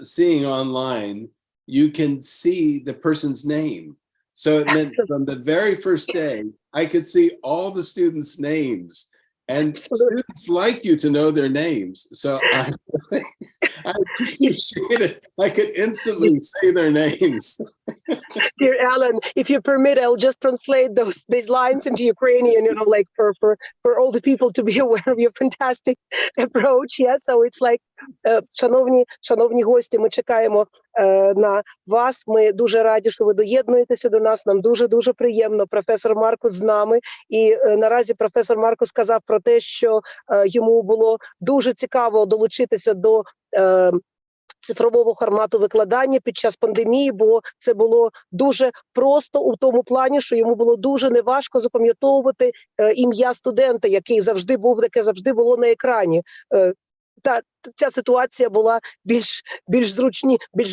seeing online, you can see the person's name. So it meant from the very first day, I could see all the students' names. And students like you to know their names. So I appreciate it. I could instantly say their names. Dear Alan, if you permit, I'll just translate these lines into Ukrainian, like for all the people to be aware of your fantastic approach. Yeah, so it's like, шановні гості, ми чекаємо на вас. Ми дуже раді, що ви доєднуєтеся до нас. Нам дуже приємно. Професор Маркус з нами. І наразі професор Маркус сказав про те, що йому було дуже цікаво долучитися до цифрового формату викладання під час пандемії, бо це було дуже просто у тому плані, що йому було дуже неважко запам'ятовувати ім'я студента, яке завжди було на екрані. Ця ситуація була більш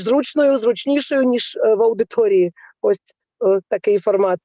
зручнішою, ніж в аудиторії. Ось такий формат.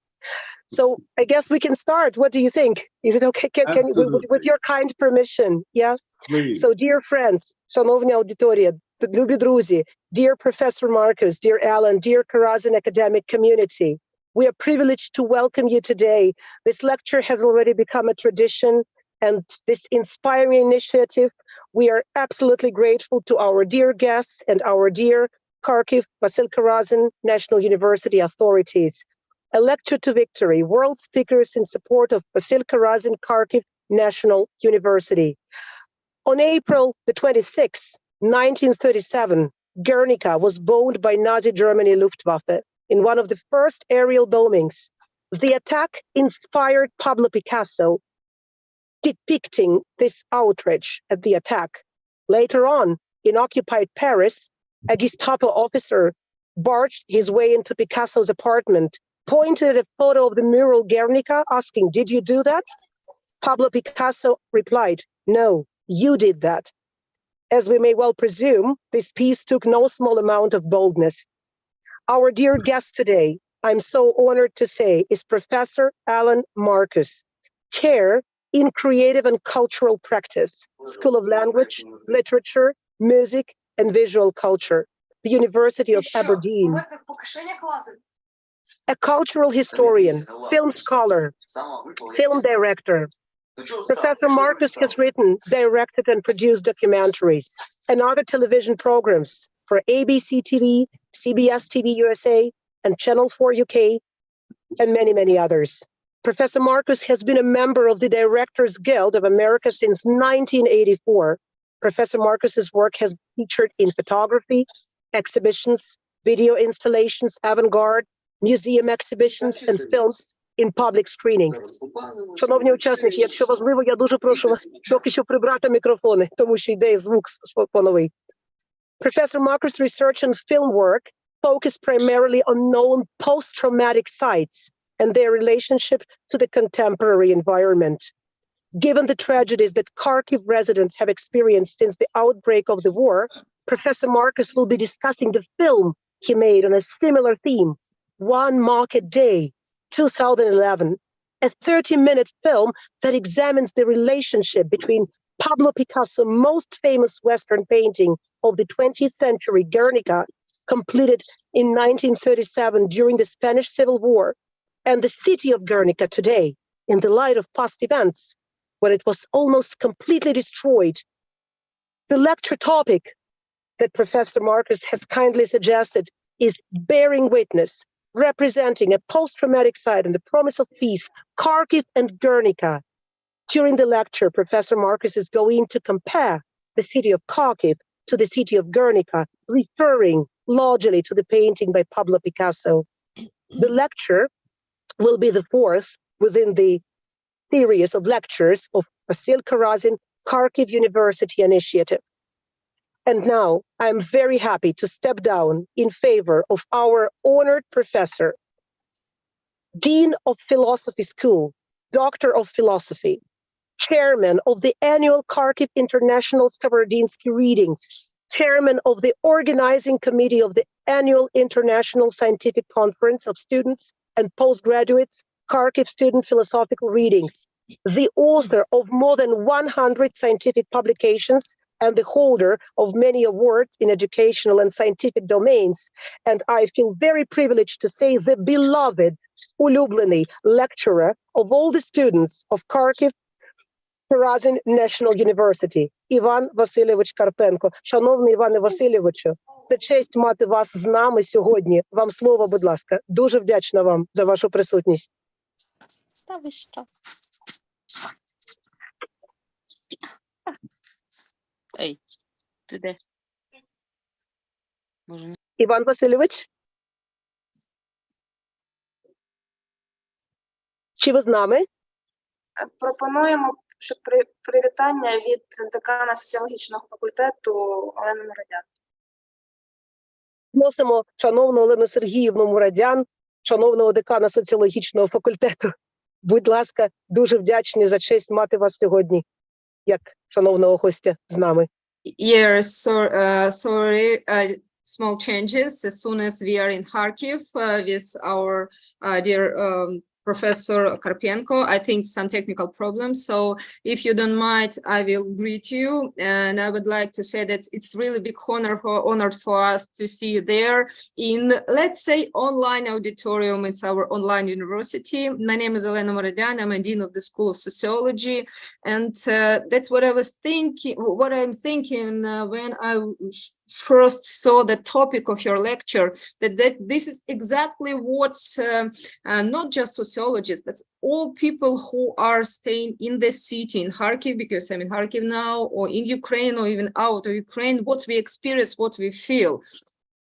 So I guess we can start. What do you think? Is it okay? Can with your kind permission? Yeah. Please. So, dear friends, шановна аудиторія, любі друзі, dear Professor Marcus, dear Alan, dear Karazin academic community, we are privileged to welcome you today. This lecture has already become a tradition, and this inspiring initiative, we are absolutely grateful to our dear guests and our dear Kharkiv Vasil Karazin National University authorities. A lecture to victory, world speakers in support of Vasil Karazin Kharkiv National University. On April the 26th, 1937, Guernica was bombed by Nazi Germany Luftwaffe in one of the first aerial bombings. The attack inspired Pablo Picasso, depicting this outrage at the attack. Later on, in occupied Paris, a Gestapo officer barged his way into Picasso's apartment, pointed at a photo of the mural Guernica, asking, "Did you do that?" Pablo Picasso replied, "No, you did that." As we may well presume, this piece took no small amount of boldness. Our dear guest today, I'm so honored to say, is Professor Alan Marcus, Chair in Creative and Cultural Practice, School of Language, Literature, Music, and Visual Culture, the University of Aberdeen. A cultural historian, film scholar, film director. Professor Marcus has written, directed, and produced documentaries and other television programs for ABC TV, CBS TV USA, and Channel 4 UK, and many others. Professor Marcus has been a member of the Directors Guild of America since 1984. Professor Marcus's work has featured in photography, exhibitions, video installations, avant-garde, museum exhibitions, and films in public screening. Шановні учасники, якщо важливо, я дуже прошу вас поки що прибрати мікрофони, тому що йде звук фоновий. Professor Marcus' research and film work focus primarily on known post-traumatic sites and their relationship to the contemporary environment. Given the tragedies that Kharkiv residents have experienced since the outbreak of the war, Professor Marcus will be discussing the film he made on a similar theme, One Market Day, 2011, a 30-minute film that examines the relationship between Pablo Picasso's most famous Western painting of the 20th century, Guernica, completed in 1937 during the Spanish Civil War, and the city of Guernica today, in the light of past events, when it was almost completely destroyed. The lecture topic that Professor Marcus has kindly suggested is Bearing Witness, representing a post-traumatic site and the promise of peace, Kharkiv and Guernica. During the lecture, Professor Marcus is going to compare the city of Kharkiv to the city of Guernica, referring largely to the painting by Pablo Picasso. The lecture will be the fourth within the series of lectures of Vasil Karazin Kharkiv University Initiative. And now I'm very happy to step down in favor of our honored professor, Dean of Philosophy School, Doctor of Philosophy, Chairman of the annual Kharkiv International Skavardinsky Readings, Chairman of the Organizing Committee of the annual International Scientific Conference of Students and Postgraduates, Kharkiv Student Philosophical Readings, the author of more than 100 scientific publications and the holder of many awards in educational and scientific domains. And I feel very privileged to say the beloved, улюблений lecturer of all the students of Kharkiv Aberdeen National University, Іван Васильович Карпенко. Шановний Іване Васильовичу, це честь мати вас з нами сьогодні. Вам слово, будь ласка. Дуже вдячна вам за вашу присутність. Та ви що? Ей, ти де? Може, не... Іван Васильович? Чи ви з нами? Пропонуємо, щоб привітання від декана соціологічного факультету Олени Мурадян. Просимо шановну Олену Сергіївну Мурадян, шановного декана соціологічного факультету. Будь ласка, дуже вдячні за честь мати вас сьогодні, як шановного гостя з нами. Yes, sorry, small changes. As soon as we are in Kharkiv with our dear Professor Karpenko, I think some technical problems. So if you don't mind, I will greet you. And I would like to say that it's really big honored for us to see you there in, let's say, online auditorium. It's our online university. My name is Alana Markusa. I'm a dean of the School of Sociology. And that's what I was thinking, what I'm thinking when I first saw the topic of your lecture, that this is exactly what's not just sociologists, but all people who are staying in the city in Kharkiv, because I'm in Kharkiv now, or in Ukraine, or even out of Ukraine, what we experience, what we feel.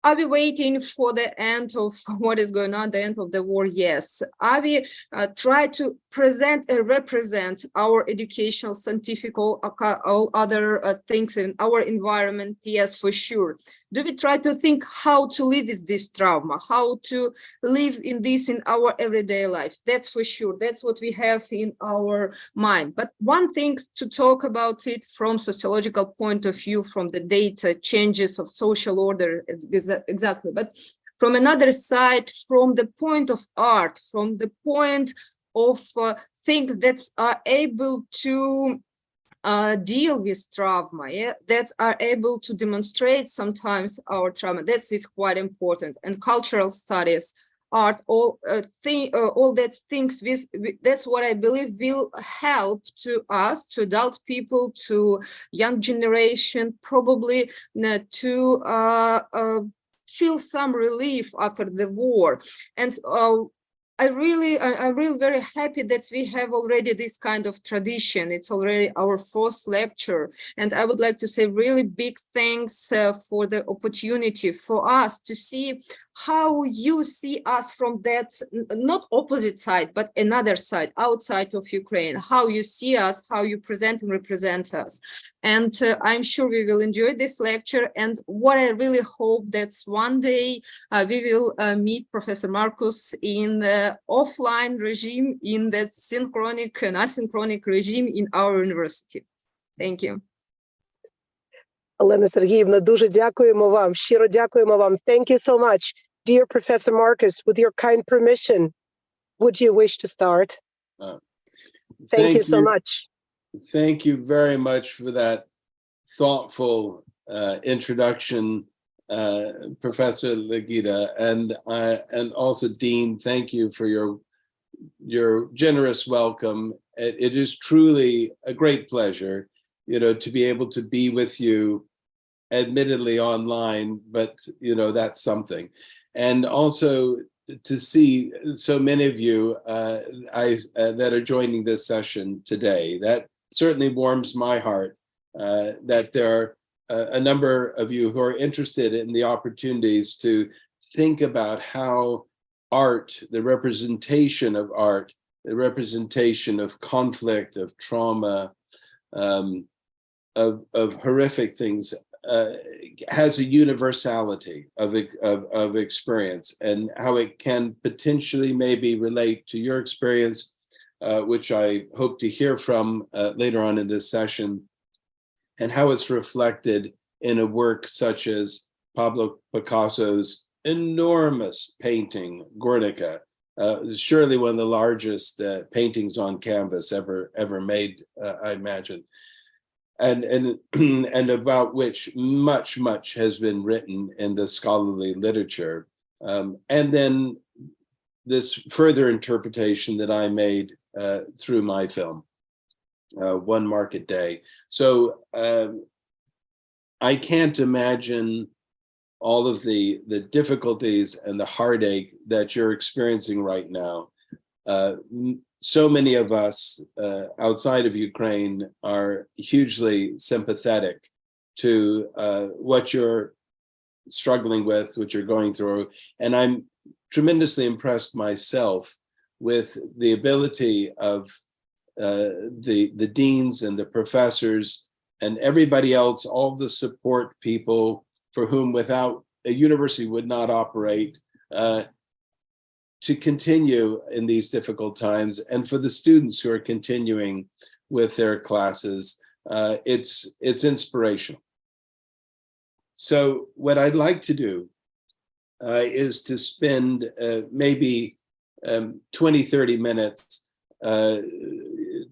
Are we waiting for the end of what is going on, the end of the war? Yes. Are we try to present and represent our educational, scientific, all other things in our environment? Yes, for sure. Do we try to think how to live with this trauma, how to live in this in our everyday life? That's for sure. That's what we have in our mind. But one thing to talk about it from sociological point of view, from the data changes of social order, exactly. But from another side, from the point of art, from the point of things that are able to deal with trauma, yeah, that are able to demonstrate sometimes our trauma. That's it's quite important. And cultural studies, art, all that things with that's what I believe will help to us, to adult people, to young generation, probably to feel some relief after the war. And I'm really very happy that we have already this kind of tradition. It's already our fourth lecture. And I would like to say really big thanks for the opportunity for us to see how you see us from that, not opposite side, but another side, outside of Ukraine, how you see us, how you present and represent us. And I'm sure we will enjoy this lecture. And what I really hope that's one day we will meet Professor Markus in the offline regime, in that synchronic and asynchronic regime in our university. Thank you. Олена Сергіївна, дуже дякуємо вам, щиро дякуємо вам. Thank you so much. Dear Professor Markus, with your kind permission, would you wish to start? Thank you so much. Thank you very much for that thoughtful introduction, Professor Legita, and also Dean. Thank you for your generous welcome. It is truly a great pleasure, to be able to be with you, admittedly online, but that's something. And also to see so many of you that are joining this session today. That certainly warms my heart that there are a number of you who are interested in the opportunities to think about how art, the representation of art, the representation of conflict, of trauma, of horrific things, has a universality of experience, and how it can potentially maybe relate to your experience, which I hope to hear from later on in this session, and how it's reflected in a work such as Pablo Picasso's enormous painting, Guernica, surely one of the largest paintings on canvas ever made, I imagine. and about which much has been written in the scholarly literature. And then this further interpretation that I made through my film, One Market Day. So I can't imagine all of the difficulties and the heartache that you're experiencing right now. So many of us outside of Ukraine are hugely sympathetic to what you're struggling with, what you're going through. And I'm tremendously impressed myself with the ability of the deans and the professors and everybody else, all the support people for whom without a university would not operate, to continue in these difficult times, and for the students who are continuing with their classes. It's inspirational. So what I'd like to do is to spend maybe 20-30 minutes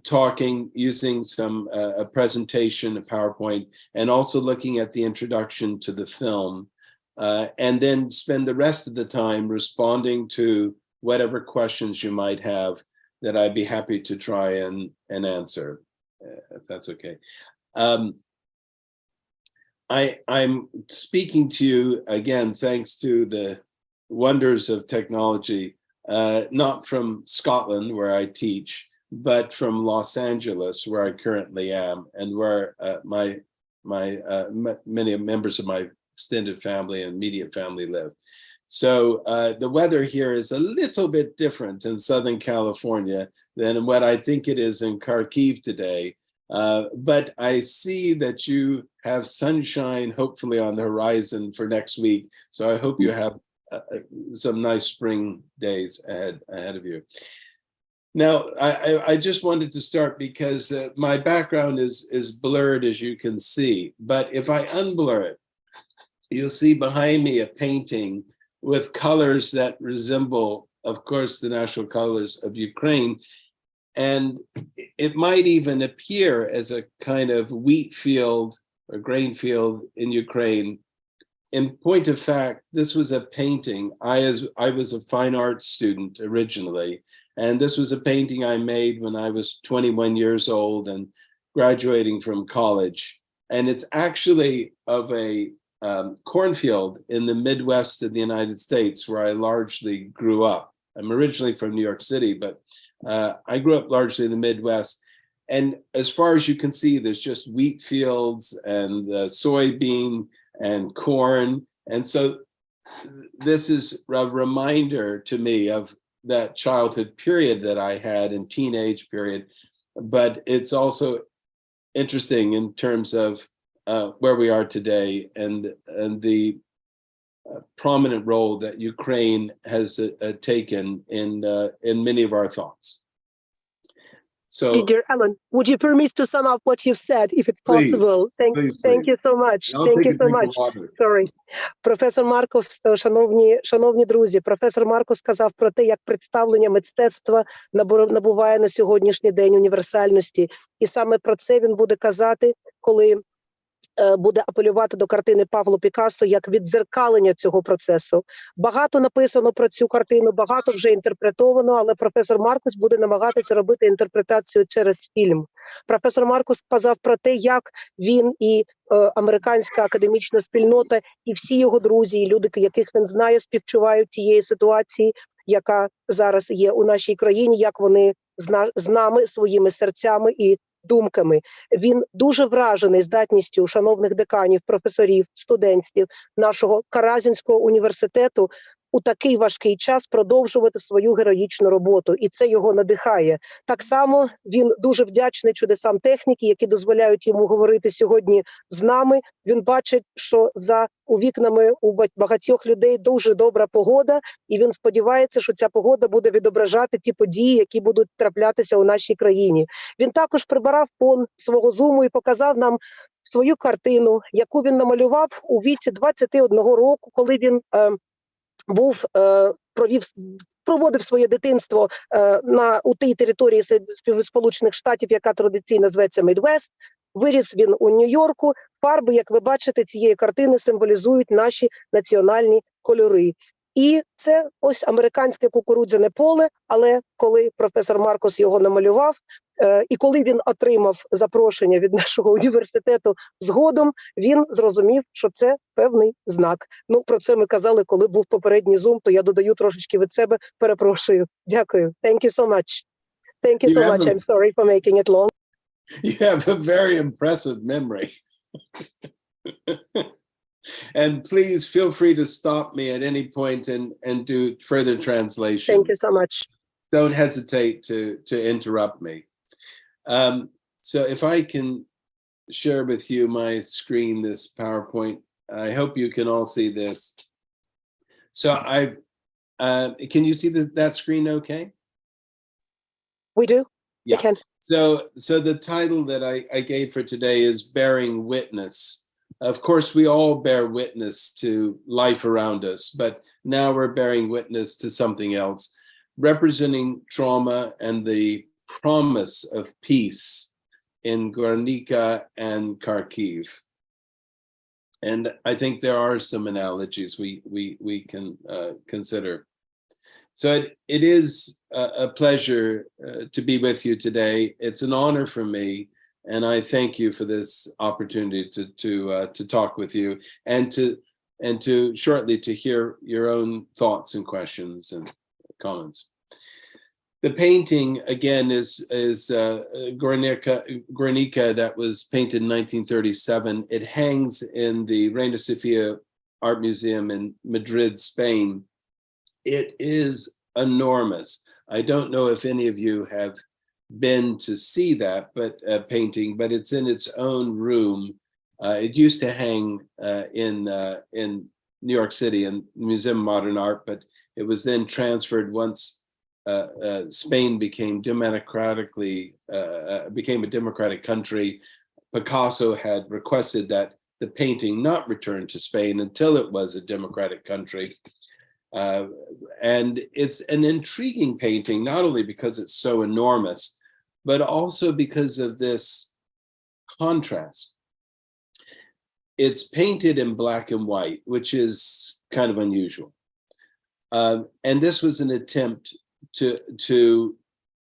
talking, using some a presentation, a PowerPoint, and also looking at the introduction to the film, and then spend the rest of the time responding to whatever questions you might have that I'd be happy to try and answer, if that's okay. I'm speaking to you again, thanks to the wonders of technology, not from Scotland, where I teach, but from Los Angeles, where I currently am, and where many members of my extended family and immediate family live. So the weather here is a little bit different in Southern California than what I think it is in Kharkiv today. But I see that you have sunshine, hopefully, on the horizon for next week. So I hope you have some nice spring days ahead of you. Now, I just wanted to start because my background is blurred, as you can see. But if I unblur it, you'll see behind me a painting with colors that resemble, of course, the national colors of Ukraine. And it might even appear as a kind of wheat field or grain field in Ukraine. In point of fact, this was a painting. I was a fine arts student originally, and this was a painting I made when I was 21 years old and graduating from college. And it's actually of a cornfield in the Midwest of the United States, where I largely grew up. I'm originally from New York City, but I grew up largely in the Midwest. And as far as you can see, there's just wheat fields and soybean and corn. And so this is a reminder to me of that childhood period that I had and teenage period. But it's also interesting in terms of where we are today and the prominent role that Ukraine has taken in many of our thoughts. So, Dear Alan, would you permit to sum up what you've said, if it's possible? Thank you so much. Thank you so much. Sorry. Професор Маркус, шановні друзі, професор Маркус сказав про те, як представлення мистецтва набуває на сьогоднішній день універсальності. І саме про це він буде казати, коли буде апелювати до картини Пабло Пікассо як віддзеркалення цього процесу. Багато написано про цю картину, багато вже інтерпретовано, але професор Маркус буде намагатися робити інтерпретацію через фільм. Професор Маркус сказав про те, як він і американська академічна спільнота, і всі його друзі, і люди, яких він знає, співчувають тієї ситуації, яка зараз є у нашій країні, як вони з нами, своїми серцями і думками. Він дуже вражений здатністю шановних деканів, професорів, студентів нашого Каразінського університету у такий важкий час продовжувати свою героїчну роботу, і це його надихає. Так само він дуже вдячний чудесам техніки, які дозволяють йому говорити сьогодні з нами. Він бачить, що за вікнами у багатьох людей дуже добра погода, і він сподівається, що ця погода буде відображати ті події, які будуть траплятися у нашій країні. Він також прибирав фон свого зуму і показав нам свою картину, яку він намалював у віці 21 року, коли він проводив своє дитинство у тій території Сполучених Штатів, яка традиційно зветься Midwest. Виріс він у Нью-Йорку. Фарби, як ви бачите, цієї картини символізують наші національні кольори. І це ось американське кукурудзяне поле, але коли професор Маркус його намалював, і коли він отримав запрошення від нашого університету згодом, він зрозумів, що це певний знак. Ну, про це ми казали, коли був попередній зум, то я додаю трошечки від себе, перепрошую. Дякую. Thank you so much. Thank you so much. I'm sorry for making it long. You have a very impressive memory. And please feel free to stop me at any point and do further translation. Thank you so much. Don't hesitate to interrupt me. So if I can share with you my screen, this PowerPoint, I hope you can all see this. So can you see that screen okay? We do? Yeah. We can. So the title that I gave for today is Bearing Witness. Of course, we all bear witness to life around us, but now we're bearing witness to something else, representing trauma and the promise of peace in Guernica and Kharkiv. And I think there are some analogies we can consider. So it is a pleasure to be with you today. It's an honor for me, and I thank you for this opportunity to talk with you and to shortly to hear your own thoughts and questions and comments. The painting again is Guernica that was painted in 1937. It hangs in the Reina Sofia Art Museum in Madrid, Spain. It is enormous. I don't know if any of you have been to see that painting, but it's in its own room. It used to hang in New York City in Museum of Modern Art, but it was then transferred once Spain became a democratic country. Picasso had requested that the painting not return to Spain until it was a democratic country. And it's an intriguing painting, not only because it's so enormous, but also because of this contrast. It's painted in black and white, which is kind of unusual. And this was an attempt to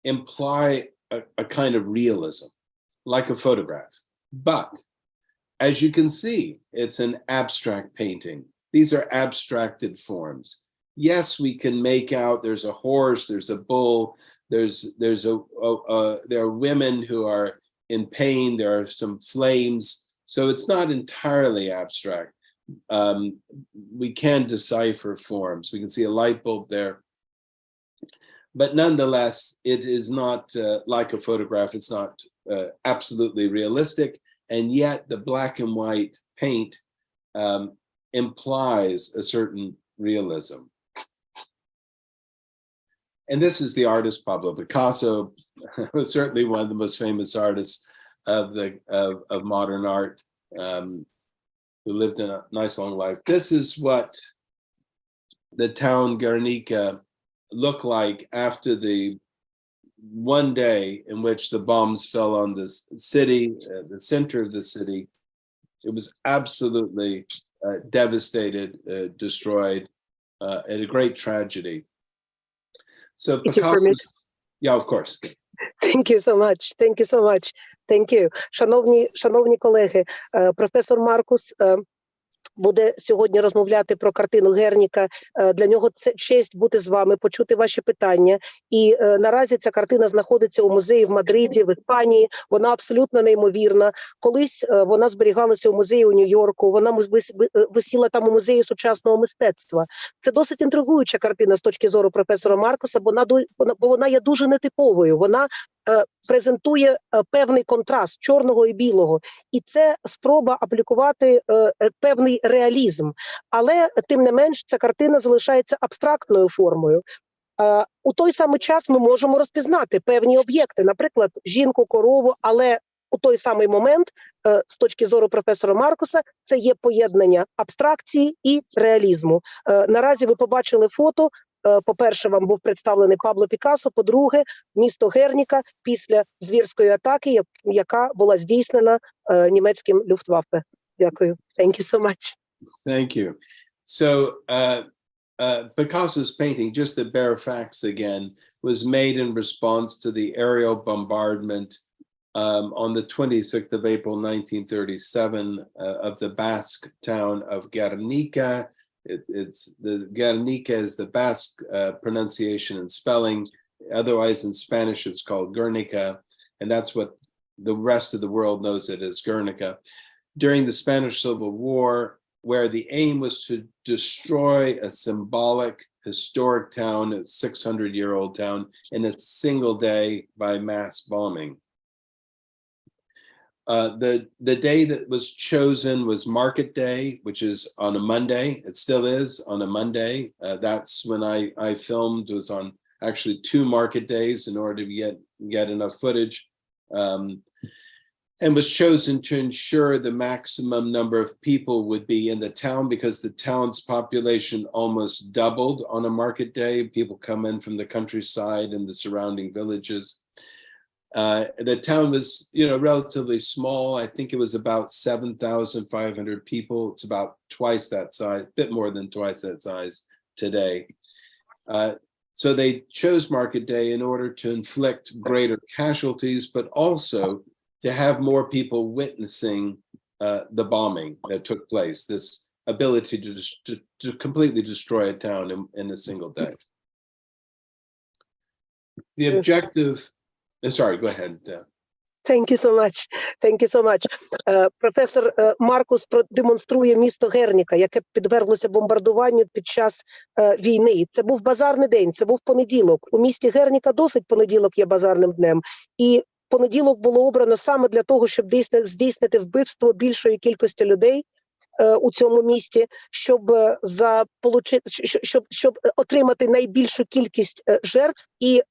imply a kind of realism, like a photograph. But as you can see, it's an abstract painting. These are abstracted forms. Yes, we can make out there's a horse, there's a bull, there are women who are in pain, there are some flames. So it's not entirely abstract. We can decipher forms. We can see a light bulb there. But nonetheless, it is not like a photograph. It's not absolutely realistic. And yet the black and white paint implies a certain realism. And this is the artist Pablo Picasso, was certainly one of the most famous artists of modern art, who lived in a nice long life. This is what the town Guernica looked like after the one day in which the bombs fell on this city, the center of the city. It was absolutely devastated, destroyed, and a great tragedy. So Picasso, yeah, of course. Thank you so much. Thank you so much. Thank you. Шановні колеги, професор Маркус буде сьогодні розмовляти про картину Герніка. Для нього це честь бути з вами, почути ваші питання. І наразі ця картина знаходиться у музеї в Мадриді, в Іспанії. Вона абсолютно неймовірна. Колись вона зберігалася у музеї у Нью-Йорку. Вона висіла там у музеї сучасного мистецтва. Це досить інтригуюча картина з точки зору професора Маркуса, бо вона є дуже нетиповою. Вона презентує певний контраст чорного і білого. І це спроба аплікувати певний реалізм. Але, тим не менш, ця картина залишається абстрактною формою. У той самий час ми можемо розпізнати певні об'єкти, наприклад, жінку, корову, але у той самий момент, з точки зору професора Маркуса, це є поєднання абстракції і реалізму. Наразі ви побачили фото по-перше, вам був представлений Пабло Пікассо, по-друге, місто Герніка після звірської атаки, яка була здійснена німецьким Люфтваффе. Дякую. Thank you so much. Thank you. So Picasso's painting, just the bare facts again, was made in response to the aerial bombardment on the 26th of April, 1937, of the Basque town of Guernica. Guernica is the Basque pronunciation and spelling. Otherwise, in Spanish, it's called Guernica, and that's what the rest of the world knows it as Guernica. During the Spanish Civil War, where the aim was to destroy a symbolic, historic town, a 600-year-old town, in a single day by mass bombing. The day that was chosen was Market Day, which is on a Monday. It still is on a Monday. That's when I filmed. It was on actually 2 market days in order to get enough footage. And was chosen to ensure the maximum number of people would be in the town, because the town's population almost doubled on a market day. People come in from the countryside and the surrounding villages. The town was, relatively small. I think it was about 7,500 people. It's about twice that size, a bit more than twice that size today. So they chose Market Day in order to inflict greater casualties, but also to have more people witnessing the bombing that took place, this ability to completely destroy a town in a single day. The objective, sorry, go ahead. Thank you so much. Thank you so much. Професор Маркус продемонструє місто Герніка, яке підверглося бомбардуванню під час війни. Це був базарний день, це був понеділок. У місті Герніка досить понеділок є базарним днем. І понеділок було обрано саме для того, щоб здійснити вбивство більшої кількості людей у цьому місті, щоб отримати найбільшу кількість жертв і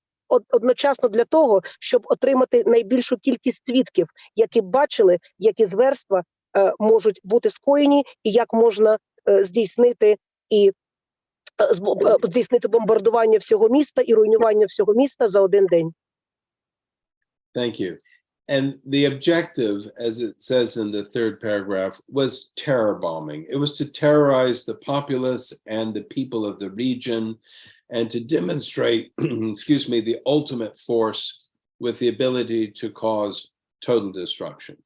одночасно для того, щоб отримати найбільшу кількість свідків, які бачили, які зверства можуть бути скоєні і як можна здійснити бомбардування всього міста і руйнування всього міста за один день. Thank you. And the objective, as it says in the 3rd paragraph, was terror bombing. It was to terrorize the populace and the people of the region, and to demonstrate, excuse me, the ultimate force with the ability to cause total destruction.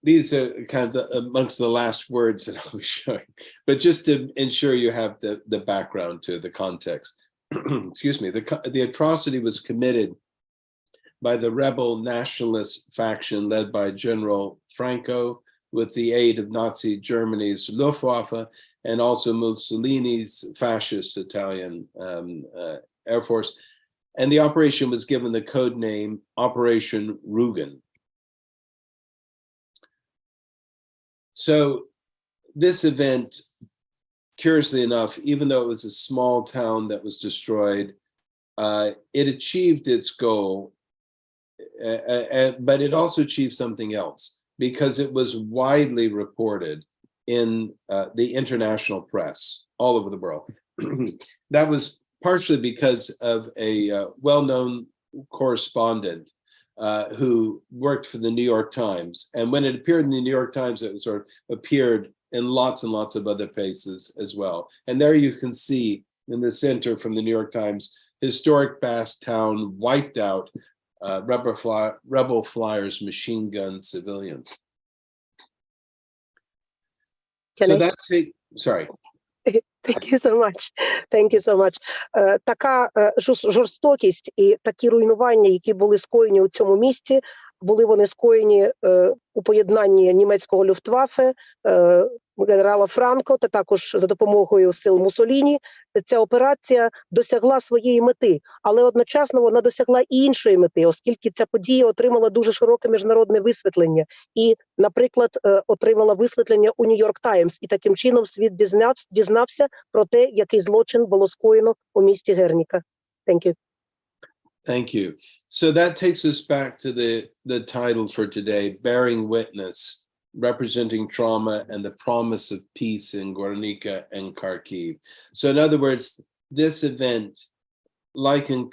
These are kind of amongst the last words that I'll be showing, but just to ensure you have the background to the context. Excuse me, the atrocity was committed by the rebel nationalist faction led by General Franco, with the aid of Nazi Germany's Luftwaffe and also Mussolini's fascist Italian Air Force. And the operation was given the code name Operation Rugen. So this event, curiously enough, even though it was a small town that was destroyed, it achieved its goal, but it also achieved something else, because it was widely reported in the international press all over the world. That was partially because of a well-known correspondent who worked for the New York Times. And when it appeared in the New York Times, it sort of appeared in lots and lots of other places as well. And there you can see in the center from the New York Times, historic Basque town wiped out, rebel flyers, machine gun civilians. Sorry. Thank you so much. Thank you so much. Така жорстокість і такі руйнування, які були скоєні у цьому місті, були вони скоєні у поєднанні німецького Люфтваффе, генерала Франко та також за допомогою сил Муссоліні. Ця операція досягла своєї мети, але одночасно вона досягла і іншої мети, оскільки ця подія отримала дуже широке міжнародне висвітлення і, наприклад, отримала висвітлення у Нью-Йорк Таймс, і таким чином світ дізнався про те, який злочин було скоєно у місті Герніка. Thank you. Thank you. So that takes us back to the title for today, Bearing Witness, representing trauma and the promise of peace in Gornica and Kharkiv. So in other words, this event, like in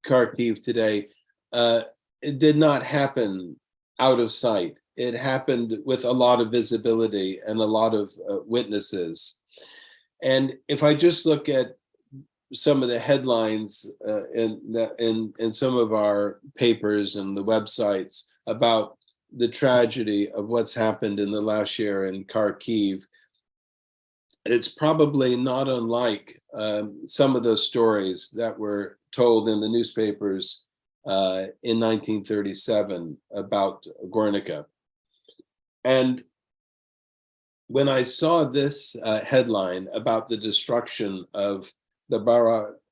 Kharkiv today, it did not happen out of sight. It happened with a lot of visibility and a lot of witnesses. And if I just look at some of the headlines in some of our papers and the websites about the tragedy of what's happened in the last year in Kharkiv, it's probably not unlike some of those stories that were told in the newspapers in 1937 about Gornica. And when I saw this headline about the destruction of the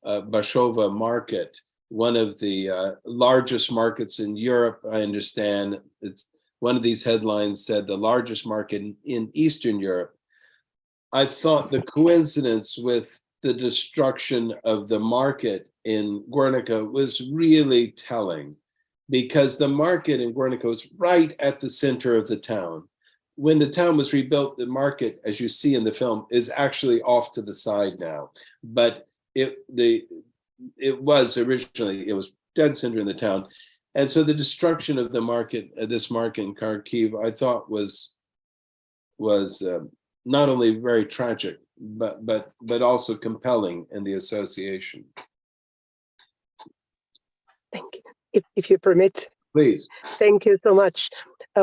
Bashova market, one of the largest markets in Europe, I understand, it's one of these headlines said the largest market in Eastern Europe. I thought the coincidence with the destruction of the market in Gornica was really telling, because the market in Gornica was right at the center of the town. When the town was rebuilt, the market, as you see in the film, is actually off to the side now. But it was originally, it was dead center in the town. And so the destruction of the market, this market in Kharkiv, I thought was not only very tragic, but also compelling in the association. Thank you. If you permit. Please. Thank you so much.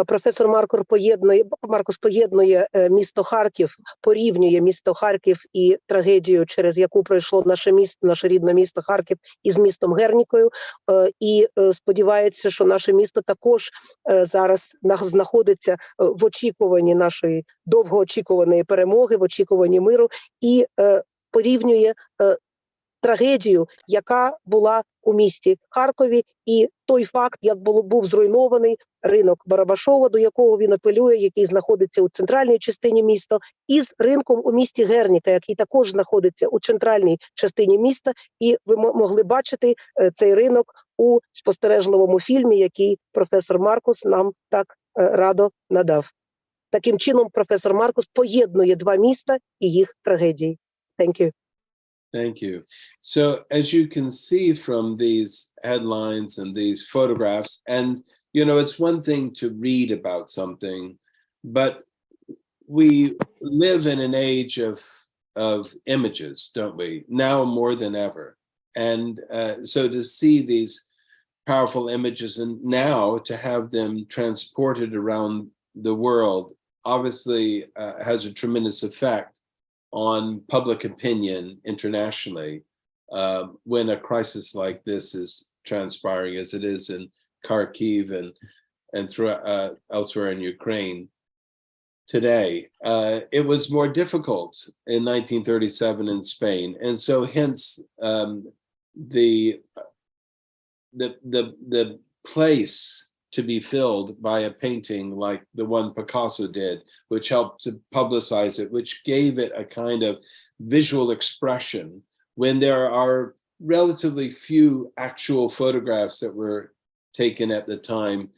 Професор Маркус поєднує місто Харків, порівнює місто Харків і трагедію, через яку пройшло наше місто, наше рідне місто Харків, із містом Гернікою. І сподівається, що наше місто також зараз знаходиться в очікуванні нашої довгоочікуваної перемоги, в очікуванні миру, і порівнює трагедію, яка була у місті Харкові, і той факт, як був зруйнований ринок Барабашова, до якого він апелює, який знаходиться у центральній частині міста, із ринком у місті Герніка, який також знаходиться у центральній частині міста, і ви могли бачити цей ринок у спостережливому фільмі, який професор Маркус нам так радо надав. Таким чином, професор Маркус поєднує два міста і їх трагедії. Thank you. Thank you. So as you can see from these headlines and these photographs, and you know, it's one thing to read about something, but we live in an age of images, don't we? Now more than ever. And so to see these powerful images and now to have them transported around the world obviously has a tremendous effect on public opinion internationally when a crisis like this is transpiring, as it is in Kharkiv and throughout elsewhere in Ukraine today. It was more difficult in 1937 in Spain, and so hence the place to be filled by a painting like the one Picasso did, which helped to publicize it, which gave it a kind of visual expression when there are relatively few actual photographs that were taken at the time.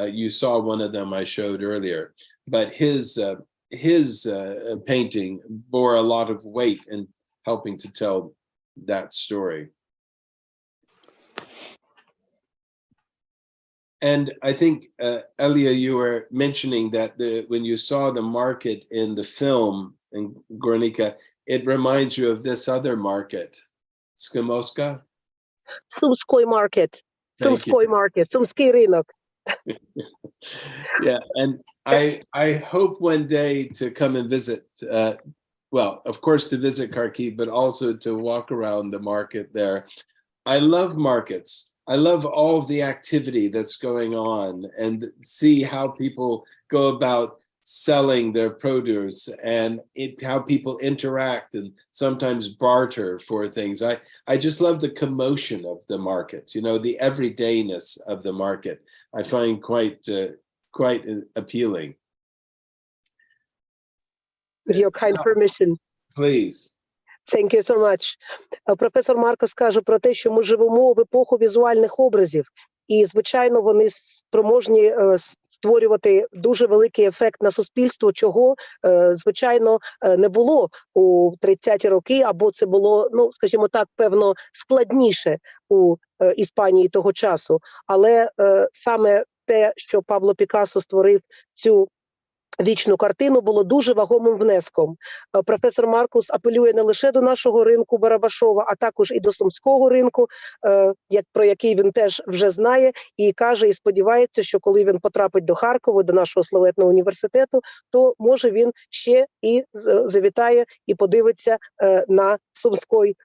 You saw one of them I showed earlier, but his painting bore a lot of weight in helping to tell that story. And I think, Elia, you were mentioning that when you saw the market in the film in Gornica, it reminds you of this other market, Skimoska? Сумской market. Сумской market. Сумский рынок. Yeah, and I hope one day to come and visit, well, of course to visit Kharkiv, but also to walk around the market there. I love markets. I love all of the activity that's going on and see how people go about selling their produce and how people interact and sometimes barter for things. I just love the commotion of the market, you know, the everydayness of the market. I find quite appealing. With your kind permission. Please. Thank you so much. Професор Маркус каже про те, що ми живемо в епоху візуальних образів, і, звичайно, вони спроможні створювати дуже великий ефект на суспільство, чого, звичайно, не було у 30-ті роки, або це було, ну, скажімо так, певно, складніше у Іспанії того часу. Але саме те, що Пабло Пікассо створив цю вічну картину, було дуже вагомим внеском. Професор Маркус апелює не лише до нашого ринку Барабашова, а також і до сумського ринку, про який він теж вже знає, і каже, і сподівається, що коли він потрапить до Харкова, до нашого славетного університету, то може він ще і завітає і подивиться на сумський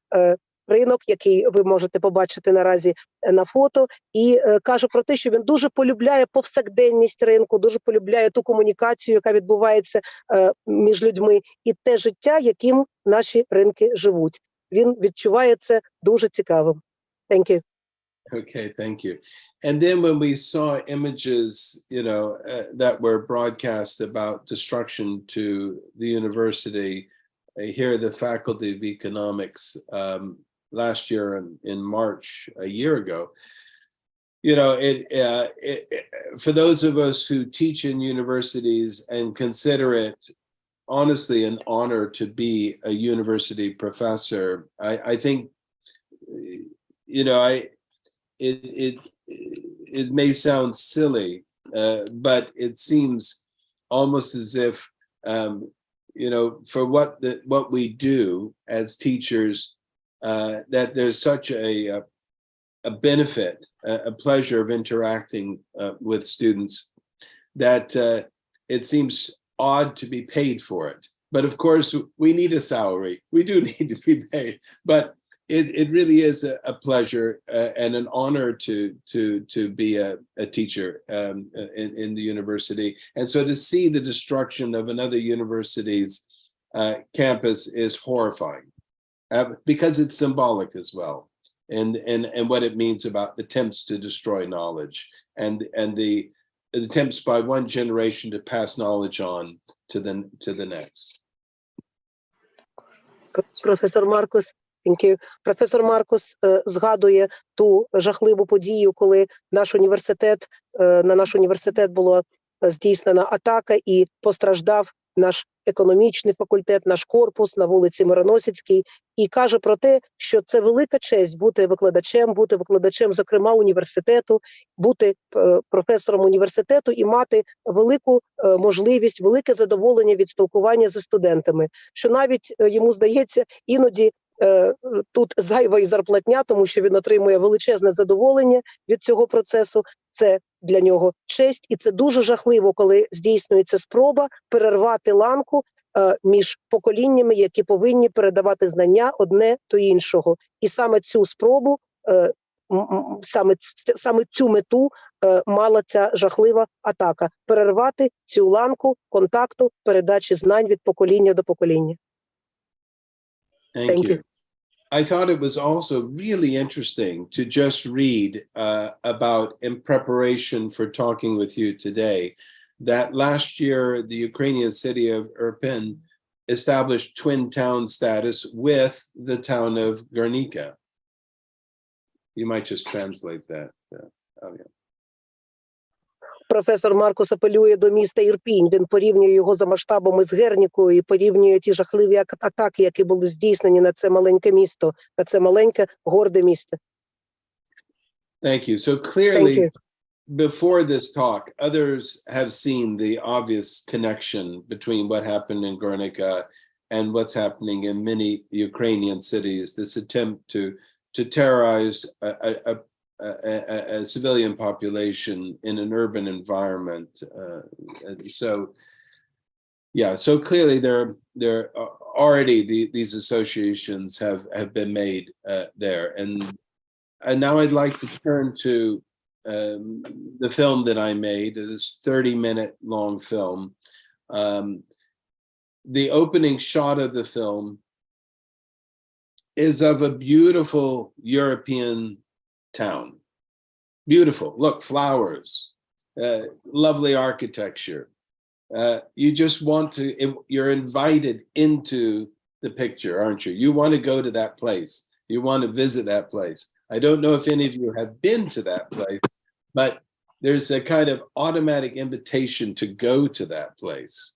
ринок, який ви можете побачити наразі на фото, і каже про те, що він дуже полюбляє повсякденність ринку, дуже полюбляє ту комунікацію, яка відбувається між людьми, і те життя, яким наші ринки живуть. Він відчуває це дуже цікавим. Thank you. Okay, thank you. And then when we saw images, that were broadcast about destruction to the university, here the Faculty of Economics, last year in March, a year ago, for those of us who teach in universities and consider it honestly an honor to be a university professor, I think, it may sound silly, but it seems almost as if, for what we do as teachers, that there's such a benefit, a pleasure of interacting with students, that it seems odd to be paid for it. But of course, we need a salary. We do need to be paid. But it really is a pleasure and an honor to be a teacher in the university. And so to see the destruction of another university's campus is horrifying. Because it's symbolic as well, and what it means about attempts to destroy knowledge, and the attempts by one generation to pass knowledge on to the next. Професор Маркус, професор Маркус згадує ту жахливу подію, коли на наш університет була здійснена атака і постраждав наш економічний факультет, наш корпус на вулиці Мироносицькій, і каже про те, що це велика честь бути викладачем, зокрема, університету, бути професором університету і мати велику можливість, велике задоволення від спілкування зі студентами, що навіть йому здається, іноді тут зайва і зарплатня, тому що він отримує величезне задоволення від цього процесу. Це для нього честь, і це дуже жахливо, коли здійснюється спроба перервати ланку між поколіннями, які повинні передавати знання одне до іншого. І саме цю спробу, саме цю мету мала ця жахлива атака – перервати цю ланку контакту, передачі знань від покоління до покоління. Thank you. I thought it was also really interesting to just read about, in preparation for talking with you today, that last year the Ukrainian city of Irpin established twin town status with the town of Guernica. You might just translate that. Професор Маркус апелює до міста Ірпінь. Він порівнює його за масштабами з Гернікою і порівнює ті жахливі атаки, які були здійснені на це маленьке місто, на це маленьке, горде місто. Thank you. So clearly, before this talk, others have seen the obvious connection between what happened in Guernica and what's happening in many Ukrainian cities, this attempt to terrorize a civilian population in an urban environment. So clearly there are already these associations have been made there. And now I'd like to turn to the film that I made, this 30-minute long film. The opening shot of the film is of a beautiful European town. Beautiful. Look, flowers, lovely architecture. You just want to, you're invited into the picture, aren't you? You want to go to that place. You want to visit that place. I don't know if any of you have been to that place, but there's a kind of automatic invitation to go to that place.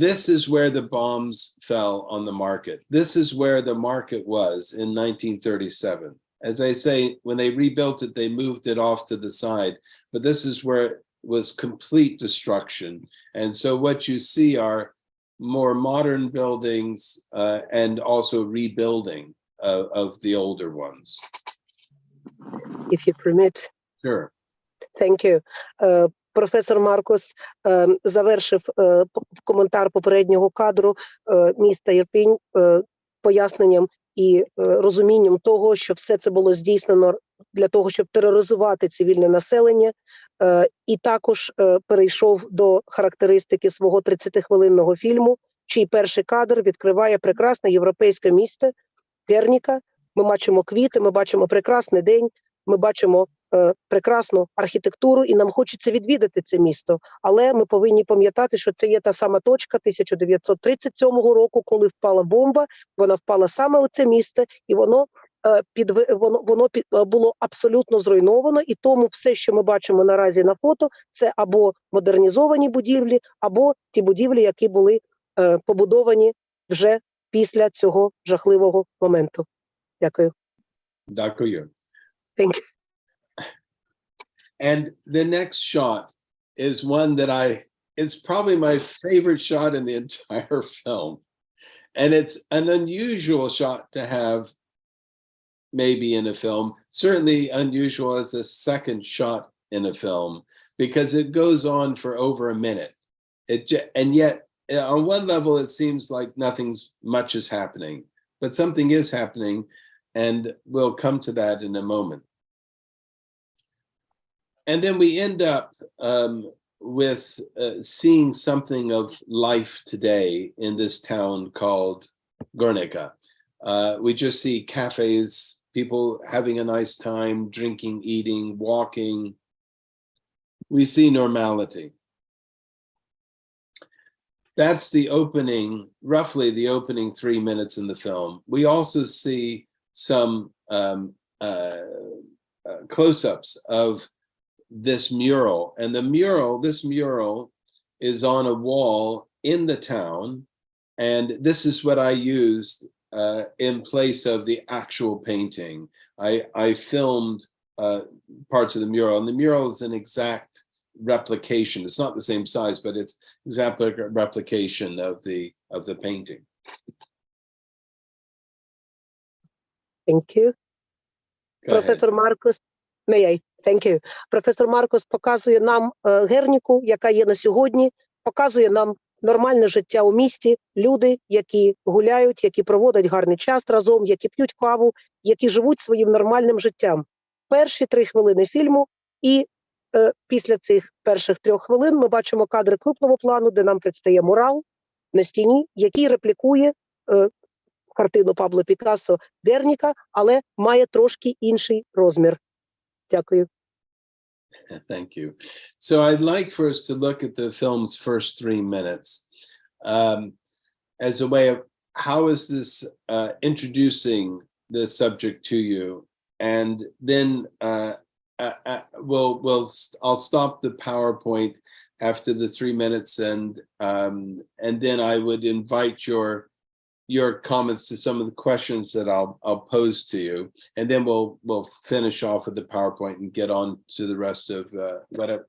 This is where the bombs fell on the market. This is where the market was in 1937. As I say, when they rebuilt it, they moved it off to the side, but this is where it was complete destruction. And so what you see are more modern buildings and also rebuilding of the older ones. If you permit. Sure. Thank you. Професор Маркус завершив коментар попереднього кадру міста Ірпінь поясненням і розумінням того, що все це було здійснено для того, щоб тероризувати цивільне населення, і також перейшов до характеристики свого 30-хвилинного фільму, чий перший кадр відкриває прекрасне європейське місто Герніка. Ми бачимо квіти, ми бачимо прекрасний день, ми бачимо прекрасну архітектуру, і нам хочеться відвідати це місто. Але ми повинні пам'ятати, що це є та сама точка 1937 року, коли впала бомба. Вона впала саме у це місто, і воно було абсолютно зруйновано. І тому все, що ми бачимо наразі на фото, це або модернізовані будівлі, або ті будівлі, які були побудовані вже після цього жахливого моменту. Дякую. Дякую. Thank you. And the next shot is one that it's probably my favorite shot in the entire film. And it's an unusual shot to have maybe in a film, certainly unusual as the second shot in a film, because it goes on for over a minute. And yet, on one level, it seems like much is happening, but something is happening, and we'll come to that in a moment. And then we end up with seeing something of life today in this town called Guernica. We just see cafes, people having a nice time, drinking, eating, walking. We see normality. That's the opening, roughly the opening 3 minutes in the film. We also see some close-ups of this mural, and this mural is on a wall in the town, and this is what I used in place of the actual painting. I filmed parts of the mural, and the mural is an exact replication. It's not the same size, but it's exactly a replication of the painting. Thank you. Go ahead. Професор Маркус, thank you. Професор Маркус показує нам Герніку, яка є на сьогодні, показує нам нормальне життя у місті, люди, які гуляють, які проводять гарний час разом, які п'ють каву, які живуть своїм нормальним життям. Перші 3 хвилини фільму, і після цих перших 3 хвилин ми бачимо кадри крупного плану, де нам предстає мурал на стіні, який реплікує картину Пабло Пікассо «Герніка», але має трошки інший розмір. Дякую. Thank you. So I'd like for us to look at the film's first 3 minutes as a way of how is this introducing the subject to you, and then I'll stop the PowerPoint after the 3 minutes, and then I would invite your comments to some of the questions that I'll pose to you, and then we'll finish off with the PowerPoint and get on to the rest of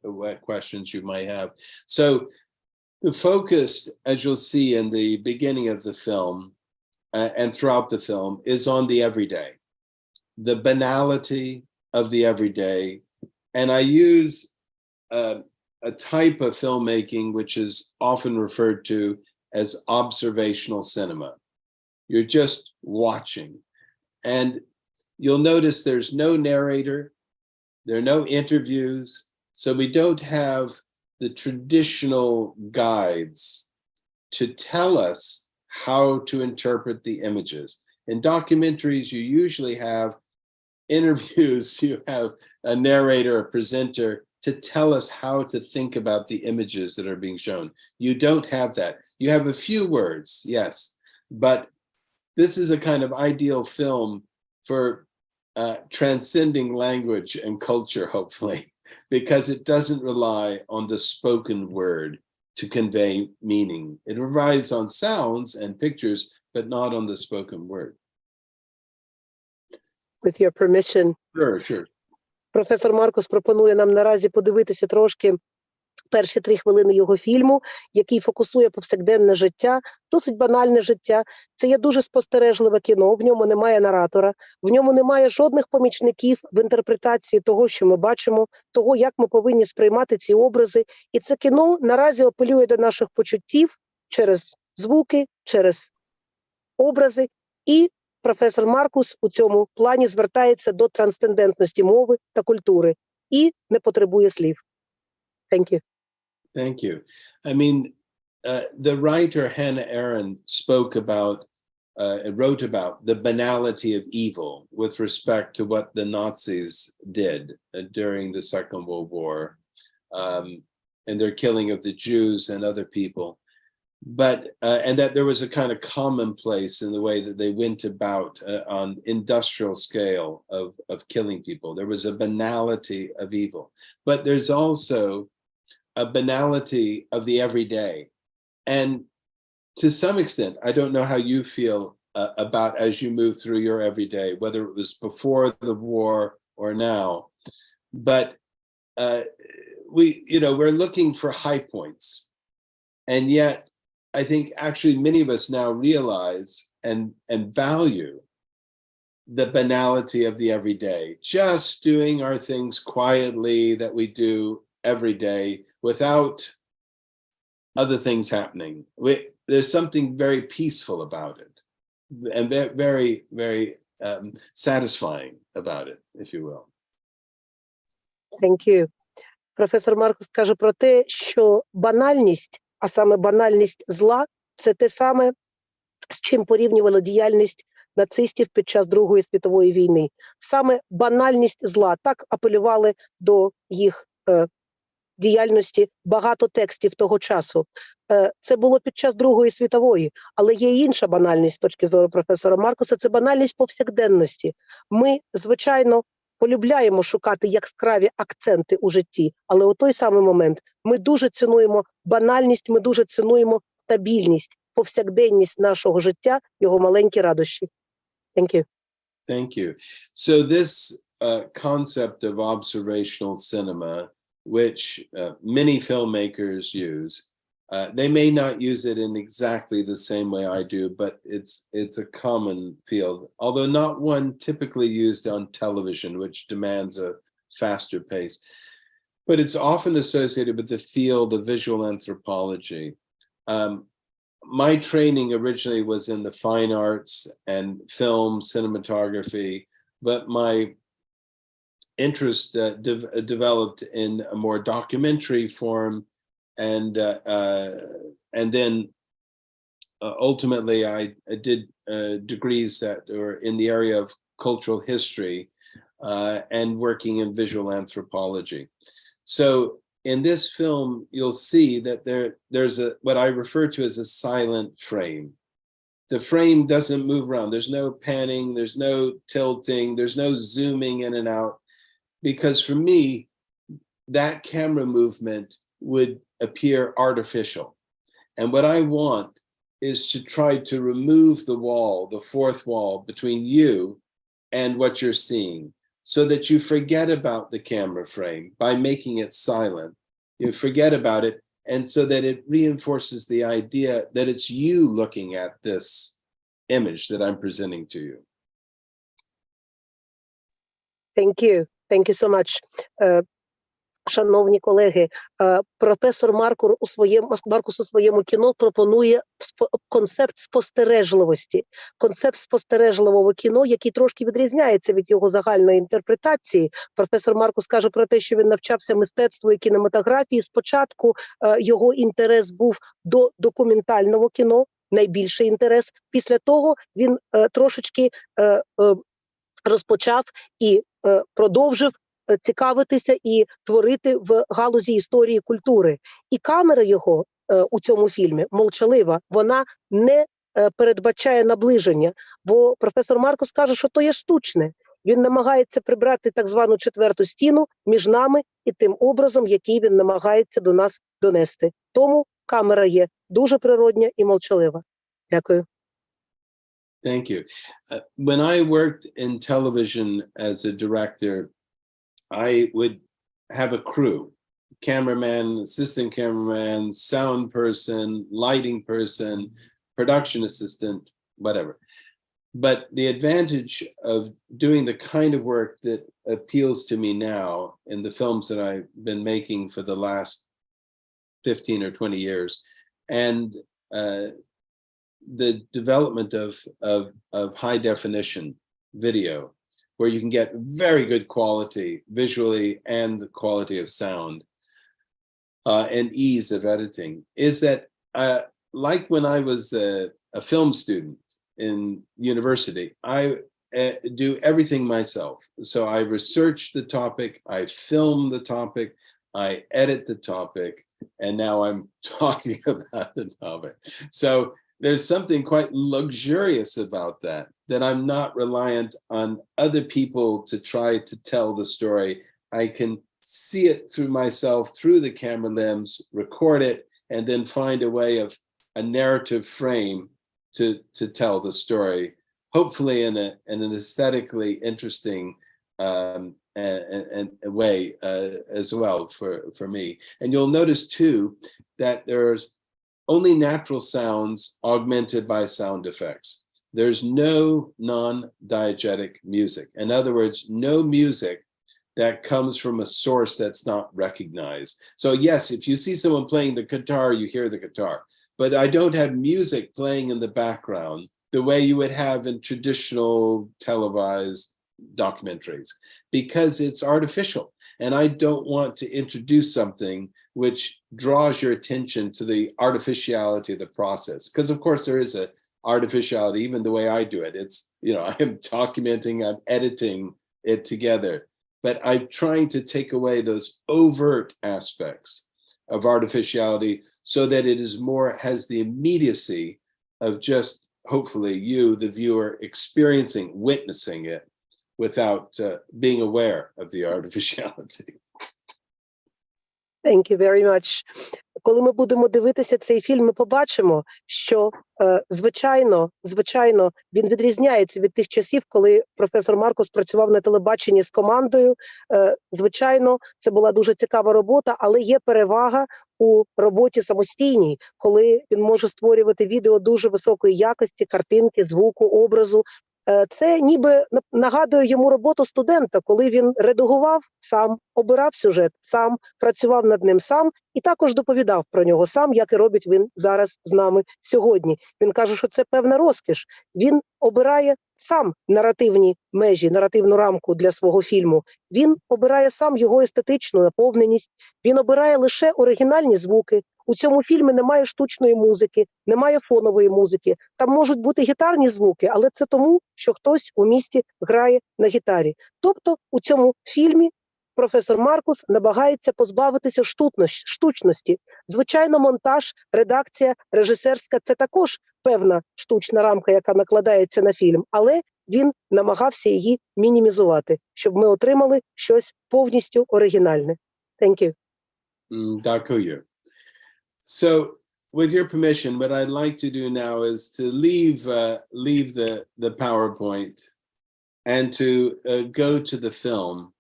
what questions you might have. So the focus, as you'll see in the beginning of the film and throughout the film, is on the everyday, the banality of the everyday. And I use a type of filmmaking which is often referred to as observational cinema. You're just watching. And you'll notice there's no narrator, there are no interviews, so we don't have the traditional guides to tell us how to interpret the images. In documentaries, you usually have interviews, you have a narrator, a presenter to tell us how to think about the images that are being shown. You don't have that. You have a few words, yes, but this is a kind of ideal film for transcending language and culture, hopefully, because it doesn't rely on the spoken word to convey meaning. It relies on sounds and pictures, but not on the spoken word. With your permission, Sure. професор Маркус пропонує нам наразі подивитися трошки перші 3 хвилини його фільму, який фокусує повсякденне життя, досить банальне життя. Це є дуже спостережливе кіно, в ньому немає наратора, в ньому немає жодних помічників в інтерпретації того, що ми бачимо, того, як ми повинні сприймати ці образи. І це кіно наразі апелює до наших почуттів через звуки, через образи. І професор Маркус у цьому плані звертається до трансцендентності мови та культури і не потребує слів. Thank you. Thank you. I mean, the writer Hannah Arendt wrote about the banality of evil with respect to what the Nazis did during the Second World War and their killing of the Jews and other people. But and that there was a kind of commonplace in the way that they went about on industrial scale of killing people. There was a banality of evil, but there's also a banality of the everyday. And to some extent, I don't know how you feel about as you move through your everyday, whether it was before the war or now, but we're looking for high points. And yet, I think actually many of us now realize and value the banality of the everyday, just doing our things quietly that we do every day without other things happening. There's something very peaceful about it and very, very satisfying about it, if you will. Thank you. Професор Маркус каже про те, що банальність, а саме банальність зла, це те саме, з чим порівнювала діяльність нацистів під час Другої світової війни. Саме банальність зла, так апелювали до їх діяльності багато текстів того часу. Це було під час Другої світової, але є інша банальність з точки зору професора Маркуса, це банальність повсякденності. Ми, звичайно, полюбляємо шукати яскраві акценти у житті, але у той самий момент ми дуже цінуємо банальність, ми дуже цінуємо стабільність, повсякденність нашого життя, його маленькі радощі. Thank you. Thank you. So this concept of observational cinema, which many filmmakers use, they may not use it in exactly the same way I do, but it's a common field, although not one typically used on television, which demands a faster pace. But it's often associated with the field of visual anthropology. My training originally was in the fine arts and film cinematography, but my interest developed in a more documentary form, and then ultimately I did degrees that were in the area of cultural history and working in visual anthropology. So in this film, you'll see that there's what I refer to as a silent frame. The frame doesn't move around. There's no panning, there's no tilting, there's no zooming in and out, because for me, that camera movement would appear artificial. And what I want is to try to remove the wall, the fourth wall between you and what you're seeing, so that you forget about the camera frame by making it silent. You forget about it, and so that it reinforces the idea that it's you looking at this image that I'm presenting to you. Thank you. Thank you so much. Шановні колеги, професор Маркус у своєму кіно пропонує концепт спостережливості. Концепт спостережливого кіно, який трошки відрізняється від його загальної інтерпретації. Професор Маркус каже про те, що він навчався мистецтву і кінематографії. Спочатку його інтерес був до документального кіно, найбільший інтерес. Після того він трошечки розпочав і продовжив цікавитися і творити в галузі історії культури. І камера його у цьому фільмі мовчалива, вона не передбачає наближення, бо професор Маркус каже, що то є штучне. Він намагається прибрати так звану четверту стіну між нами і тим образом, який він намагається до нас донести. Тому камера є дуже природня і мовчалива. Дякую. Thank you. When I worked in television as a director, I would have a crew, cameraman, assistant cameraman, sound person, lighting person, production assistant, whatever. But the advantage of doing the kind of work that appeals to me now in the films that I've been making for the last 15 or 20 years, and the development of high definition video, where you can get very good quality visually and the quality of sound, and ease of editing, is that like when I was a film student in university, I do everything myself. So I research the topic, I film the topic, I edit the topic, and now I'm talking about the topic. So there's something quite luxurious about that I'm not reliant on other people to try to tell the story. I can see it through myself, through the camera lens, record it, and then find a way of a narrative frame to tell the story, hopefully in an aesthetically interesting and way as well for me. And you'll notice too that there's only natural sounds augmented by sound effects. There's no non-diegetic music. In other words, no music that comes from a source that's not recognized. So yes, if you see someone playing the guitar, you hear the guitar. But I don't have music playing in the background the way you would have in traditional televised documentaries, because it's artificial. And I don't want to introduce something which draws your attention to the artificiality of the process. Because of course there is a artificiality, even the way I do it. It's, you know, I am documenting, I'm editing it together, but I'm trying to take away those overt aspects of artificiality so that it is more, has the immediacy of just, hopefully you, the viewer, experiencing, witnessing it without being aware of the artificiality. Thank you very much. Коли ми будемо дивитися цей фільм, ми побачимо, що, звичайно, він відрізняється від тих часів, коли професор Маркус працював на телебаченні з командою. Звичайно, це була дуже цікава робота, але є перевага у роботі самостійній, коли він може створювати відео дуже високої якості, картинки, звуку, образу. Це ніби нагадує йому роботу студента, коли він редагував сам, обирав сюжет сам, працював над ним сам і також доповідав про нього сам, як і робить він зараз з нами сьогодні. Він каже, що це певна розкіш. Він обирає сам наративні межі, наративну рамку для свого фільму. Він обирає сам його естетичну наповненість. Він обирає лише оригінальні звуки. У цьому фільмі немає штучної музики, немає фонової музики. Там можуть бути гітарні звуки, але це тому, що хтось у місті грає на гітарі. Тобто у цьому фільмі професор Маркус намагається позбавитися штучності. Звичайно, монтаж, редакція, режисерська – це також певна штучна рамка, яка накладається на фільм, але він намагався її мінімізувати, щоб ми отримали щось повністю оригінальне. Thank you. Дякую. So, with your permission, what I'd like to do now is to leave the PowerPoint and to go to the film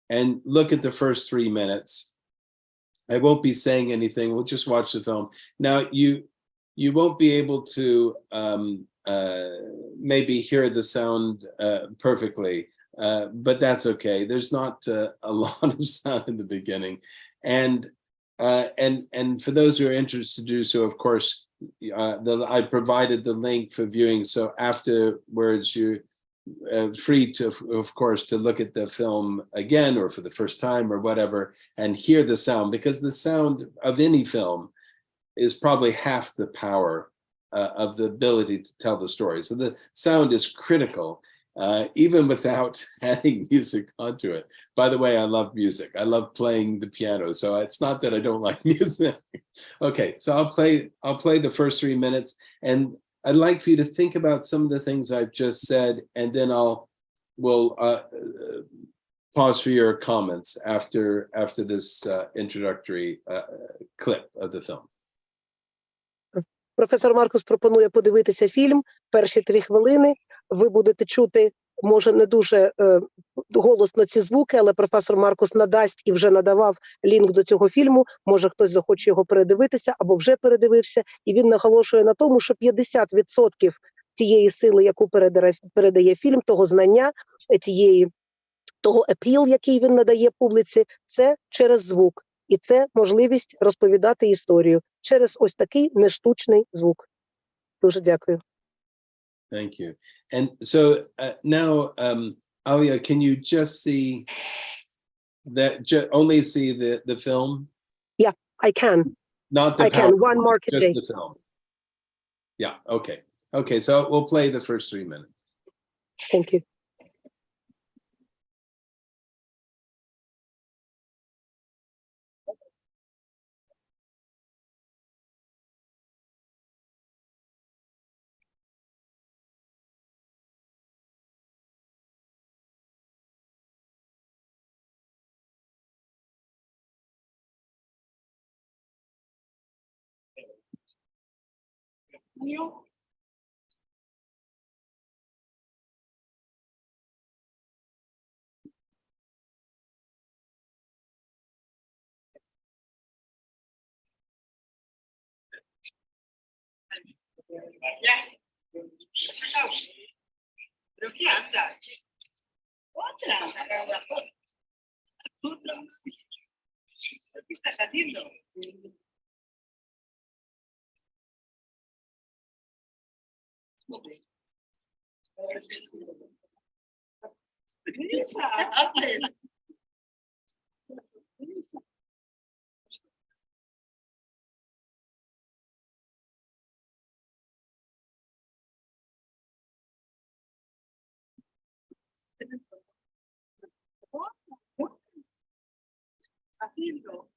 and look at the first 3 minutes. I won't be saying anything. We'll just watch the film. Now, you won't be able to maybe hear the sound perfectly, but that's okay. There's not a lot of sound in the beginning, and for those who are interested to do so, of course, I provided the link for viewing. So afterwards, you're free to, of course, to look at the film again or for the first time or whatever, and hear the sound, because the sound of any film is probably half the power of the ability to tell the story. So the sound is critical. Even without adding music onto it. By the way, I love music. I love playing the piano. So it's not that I don't like music. Okay, so I'll play the first 3 minutes, and I'd like for you to think about some of the things I've just said, and then I'll we'll pause for your comments after this introductory clip of the film. Професор Маркус пропонує подивитися фільм. Перші 3 хвилини ви будете чути, може, не дуже голосно ці звуки, але професор Маркус надасть і вже надавав лінк до цього фільму. Може, хтось захоче його передивитися або вже передивився. І він наголошує на тому, що 50% цієї сили, яку передає фільм, того знання, того апіл, який він надає публіці, це через звук. І це можливість розповідати історію через ось такий нештучний звук. Дуже дякую. Thank you. And so now, Alia, can you just see that? Only see the film? Yeah, I can. Not the I can. PowerPoint, One more just day. the film. Yeah. Okay. Okay. So we'll play the first 3 minutes. Thank you. ¿Pero qué andas? Otra. ¿Qué estás haciendo? Haciendo.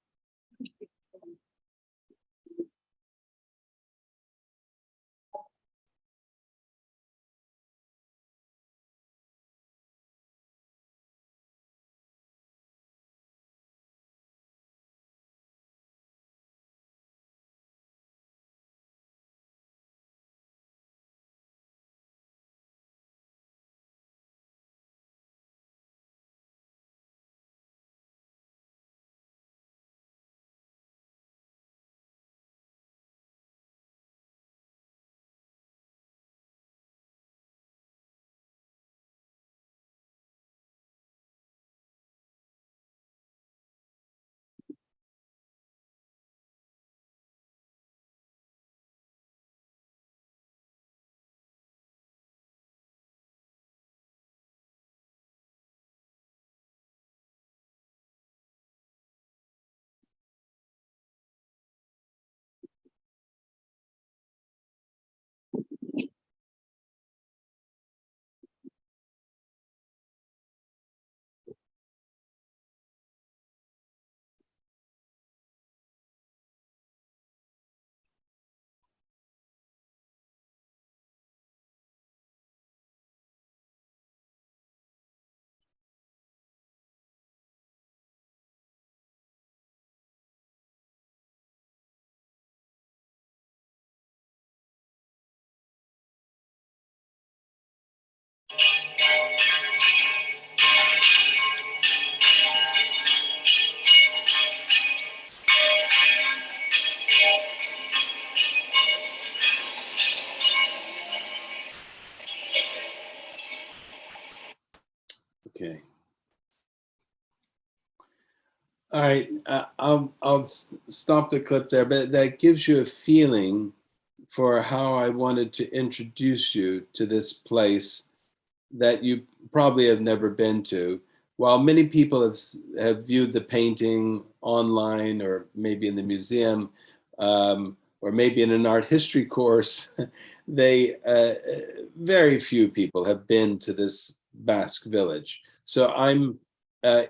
Okay. All right. I'll stop the clip there, but that gives you a feeling for how I wanted to introduce you to this place that you probably have never been to. While many people have viewed the painting online or maybe in the museum or maybe in an art history course, very few people have been to this Basque village. So I'm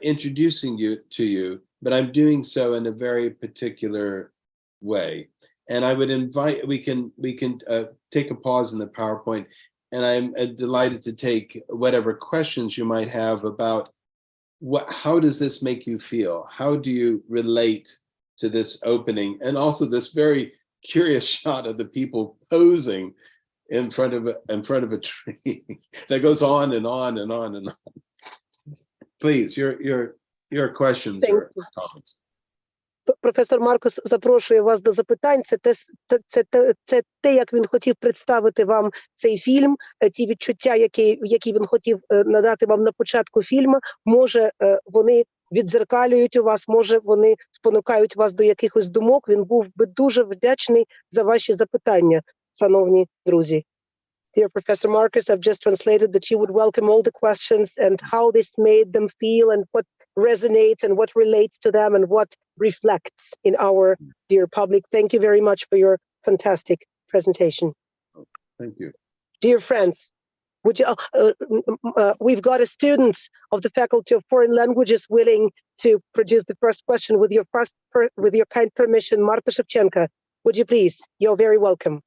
introducing you to you, but I'm doing so in a very particular way. And I would invite, we can take a pause in the PowerPoint and I'm delighted to take whatever questions you might have about how does this make you feel? How do you relate to this opening? And also this very curious shot of the people posing in front of a tree that goes on and on and on and on. Please, your questions or comments. Професор Маркус запрошує вас до запитань. Це те, як він хотів представити вам цей фільм, ті відчуття, які він хотів надати вам на початку фільму. Може, вони віддзеркалюють у вас, може, вони спонукають вас до якихось думок. Він був би дуже вдячний за ваші запитання, шановні друзі. Dear Professor Marcus, I've just translated that you would welcome all the questions and how this made them feel and what resonates and what relates to them and what reflects in our dear public. Thank you very much for your fantastic presentation. Thank you. Dear friends, we've got a student of the Faculty of Foreign Languages willing to produce the first question with your kind permission. Marta Shevchenko, would you please? You're very welcome.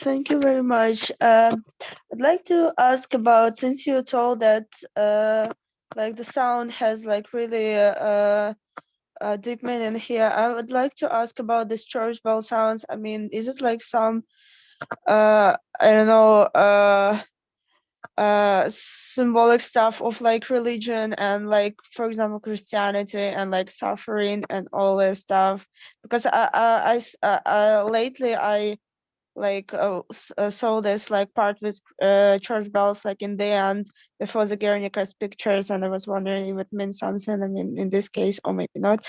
Thank you very much. I'd like to ask about, since you told that like the sound has like really a deep meaning here, I would like to ask about this church bell sounds. I mean, is it like some I don't know, symbolic stuff of like religion and like, for example, Christianity and like suffering and all this stuff? Because I lately saw this like part with church bells like in the end before the Guernica's pictures, and I was wondering if it means something. I mean, in this case, or maybe not.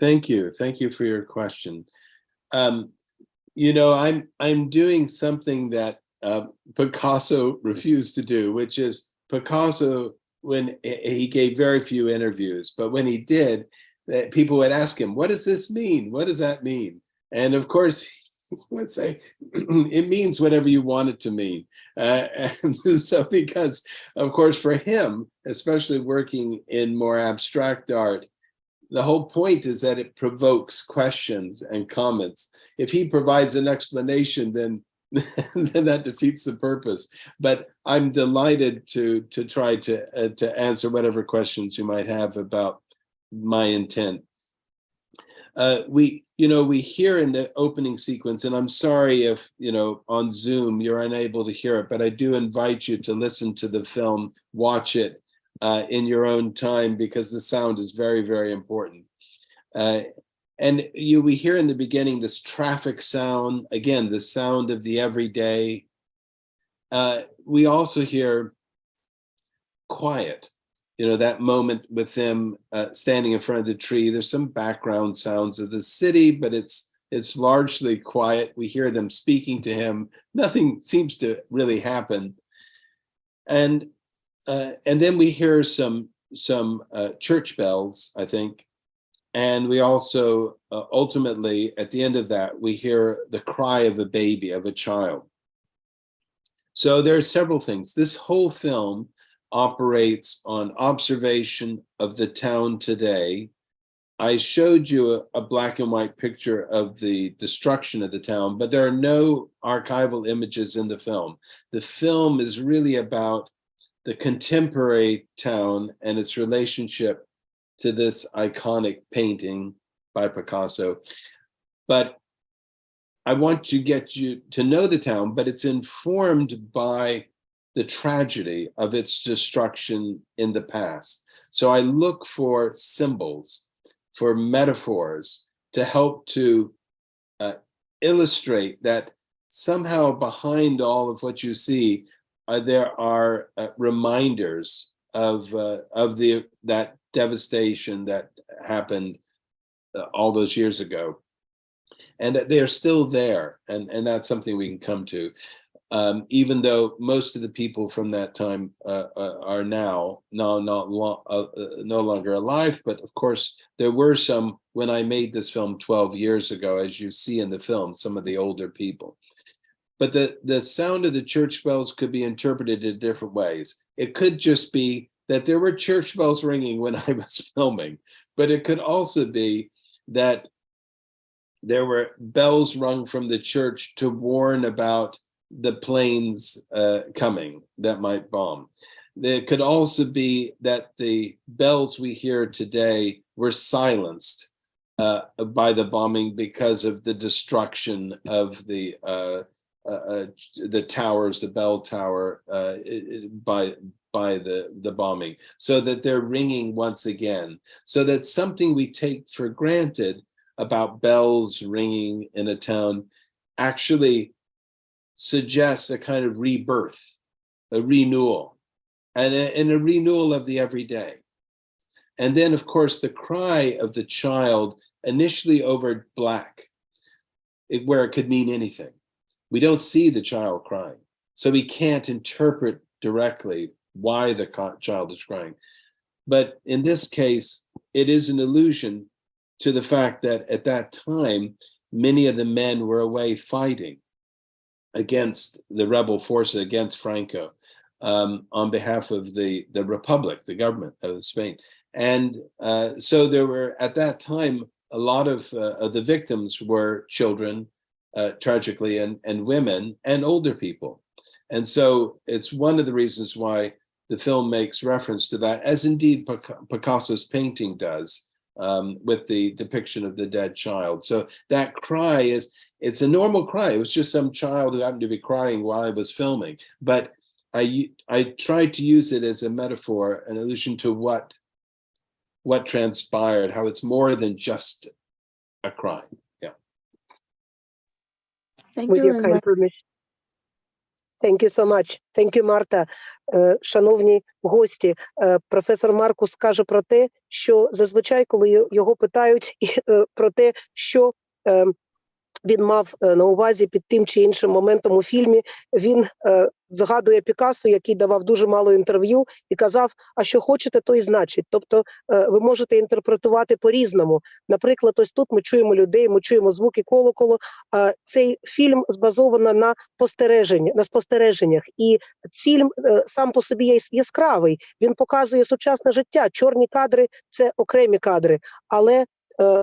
Thank you for your question. You know, I'm doing something that Picasso refused to do, which is Picasso, when he gave very few interviews, but when he did, people would ask him, what does this mean? What does that mean? And of course, he would say, it means whatever you want it to mean. And so because, of course, for him, especially working in more abstract art, the whole point is that it provokes questions and comments. If he provides an explanation, then that defeats the purpose. But I'm delighted to try to answer whatever questions you might have about my intent. We hear in the opening sequence, and I'm sorry if, on Zoom you're unable to hear it, but I do invite you to listen to the film, watch it in your own time, because the sound is very, very important. And we hear in the beginning this traffic sound, again, the sound of the everyday. We also hear quiet. That moment with them standing in front of the tree. There's some background sounds of the city, but it's largely quiet. We hear them speaking to him. Nothing seems to really happen. And then we hear some church bells, I think. And we also, ultimately, at the end of that, we hear the cry of a baby, of a child. So there are several things. This whole film operates on observation of the town today. I showed you a black and white picture of the destruction of the town, but there are no archival images in the film. The film is really about the contemporary town and its relationship to this iconic painting by Picasso. But I want to get you to know the town, but it's informed by the tragedy of its destruction in the past. So I look for symbols, for metaphors to help to illustrate that somehow behind all of what you see, there are reminders of that devastation that happened all those years ago, and that they're still there, and that's something we can come to. Even though most of the people from that time are no longer alive, but of course there were some when I made this film 12 years ago, as you see in the film, some of the older people. But the sound of the church bells could be interpreted in different ways. It could just be that there were church bells ringing when I was filming, but it could also be that there were bells rung from the church to warn about the planes coming that might bomb. There could also be that the bells we hear today were silenced by the bombing because of the destruction of the towers, the bell tower, by the bombing, so that they're ringing once again. So that something we take for granted about bells ringing in a town actually suggests a kind of rebirth, a renewal, and a renewal of the everyday. And then, of course, the cry of the child, initially over black, where it could mean anything. We don't see the child crying, so we can't interpret directly why the child is crying. But in this case, it is an allusion to the fact that at that time, many of the men were away fighting against the rebel forces, against Franco, on behalf of the Republic, the government of Spain. And so there were, at that time, a lot of the victims were children, tragically, and women and older people. And so it's one of the reasons why the film makes reference to that, as indeed Picasso's painting does, with the depiction of the dead child. So that cry it's a normal cry. It was just some child who happened to be crying while I was filming. But I tried to use it as a metaphor, an allusion to what transpired, how it's more than just a crime. Yeah. Thank With you your very kind much. permission. Thank you so much. Thank you, Марта. Шановні гості, професор Маркус каже про те, що зазвичай, коли його питають про те, що він мав на увазі під тим чи іншим моментом у фільмі, він згадує Пікассо, який давав дуже мало інтерв'ю і казав, а що хочете, то і значить. Тобто ви можете інтерпретувати по-різному. Наприклад, ось тут ми чуємо людей, ми чуємо звуки колоколу. Цей фільм збазовано на спостереженнях. І фільм сам по собі є яскравий. Він показує сучасне життя. Чорні кадри – це окремі кадри. Але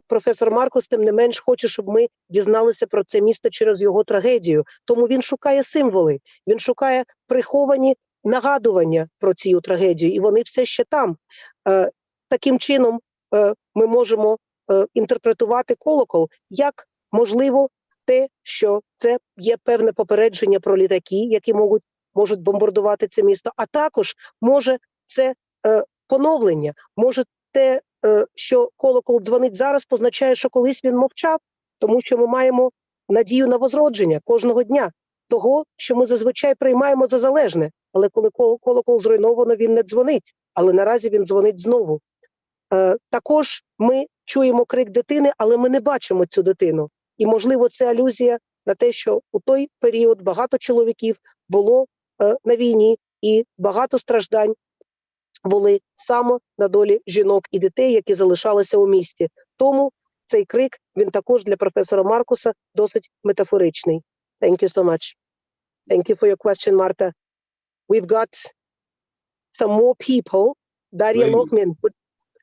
професор Маркус, тим не менш, хоче, щоб ми дізналися про це місто через його трагедію. Тому він шукає символи, він шукає приховані нагадування про цю трагедію, і вони все ще там. Таким чином ми можемо інтерпретувати колокол як, можливо, те, що це є певне попередження про літаки, які можуть бомбардувати це місто, а також, може, це поновлення, може, те, що колокол дзвонить зараз, позначає, що колись він мовчав, тому що ми маємо надію на возродження кожного дня, того, що ми зазвичай приймаємо за залежне. Але коли колокол зруйновано, він не дзвонить, але наразі він дзвонить знову. Також ми чуємо крик дитини, але ми не бачимо цю дитину. І, можливо, це алюзія на те, що у той період багато чоловіків було на війні і багато страждань були саме на долі жінок і дітей, які залишалися у місті. Тому цей крик, він також для професора Маркуса досить метафоричний. Thank you so much. Thank you for your question, Marta. We've got some more people. Daria Lokmin,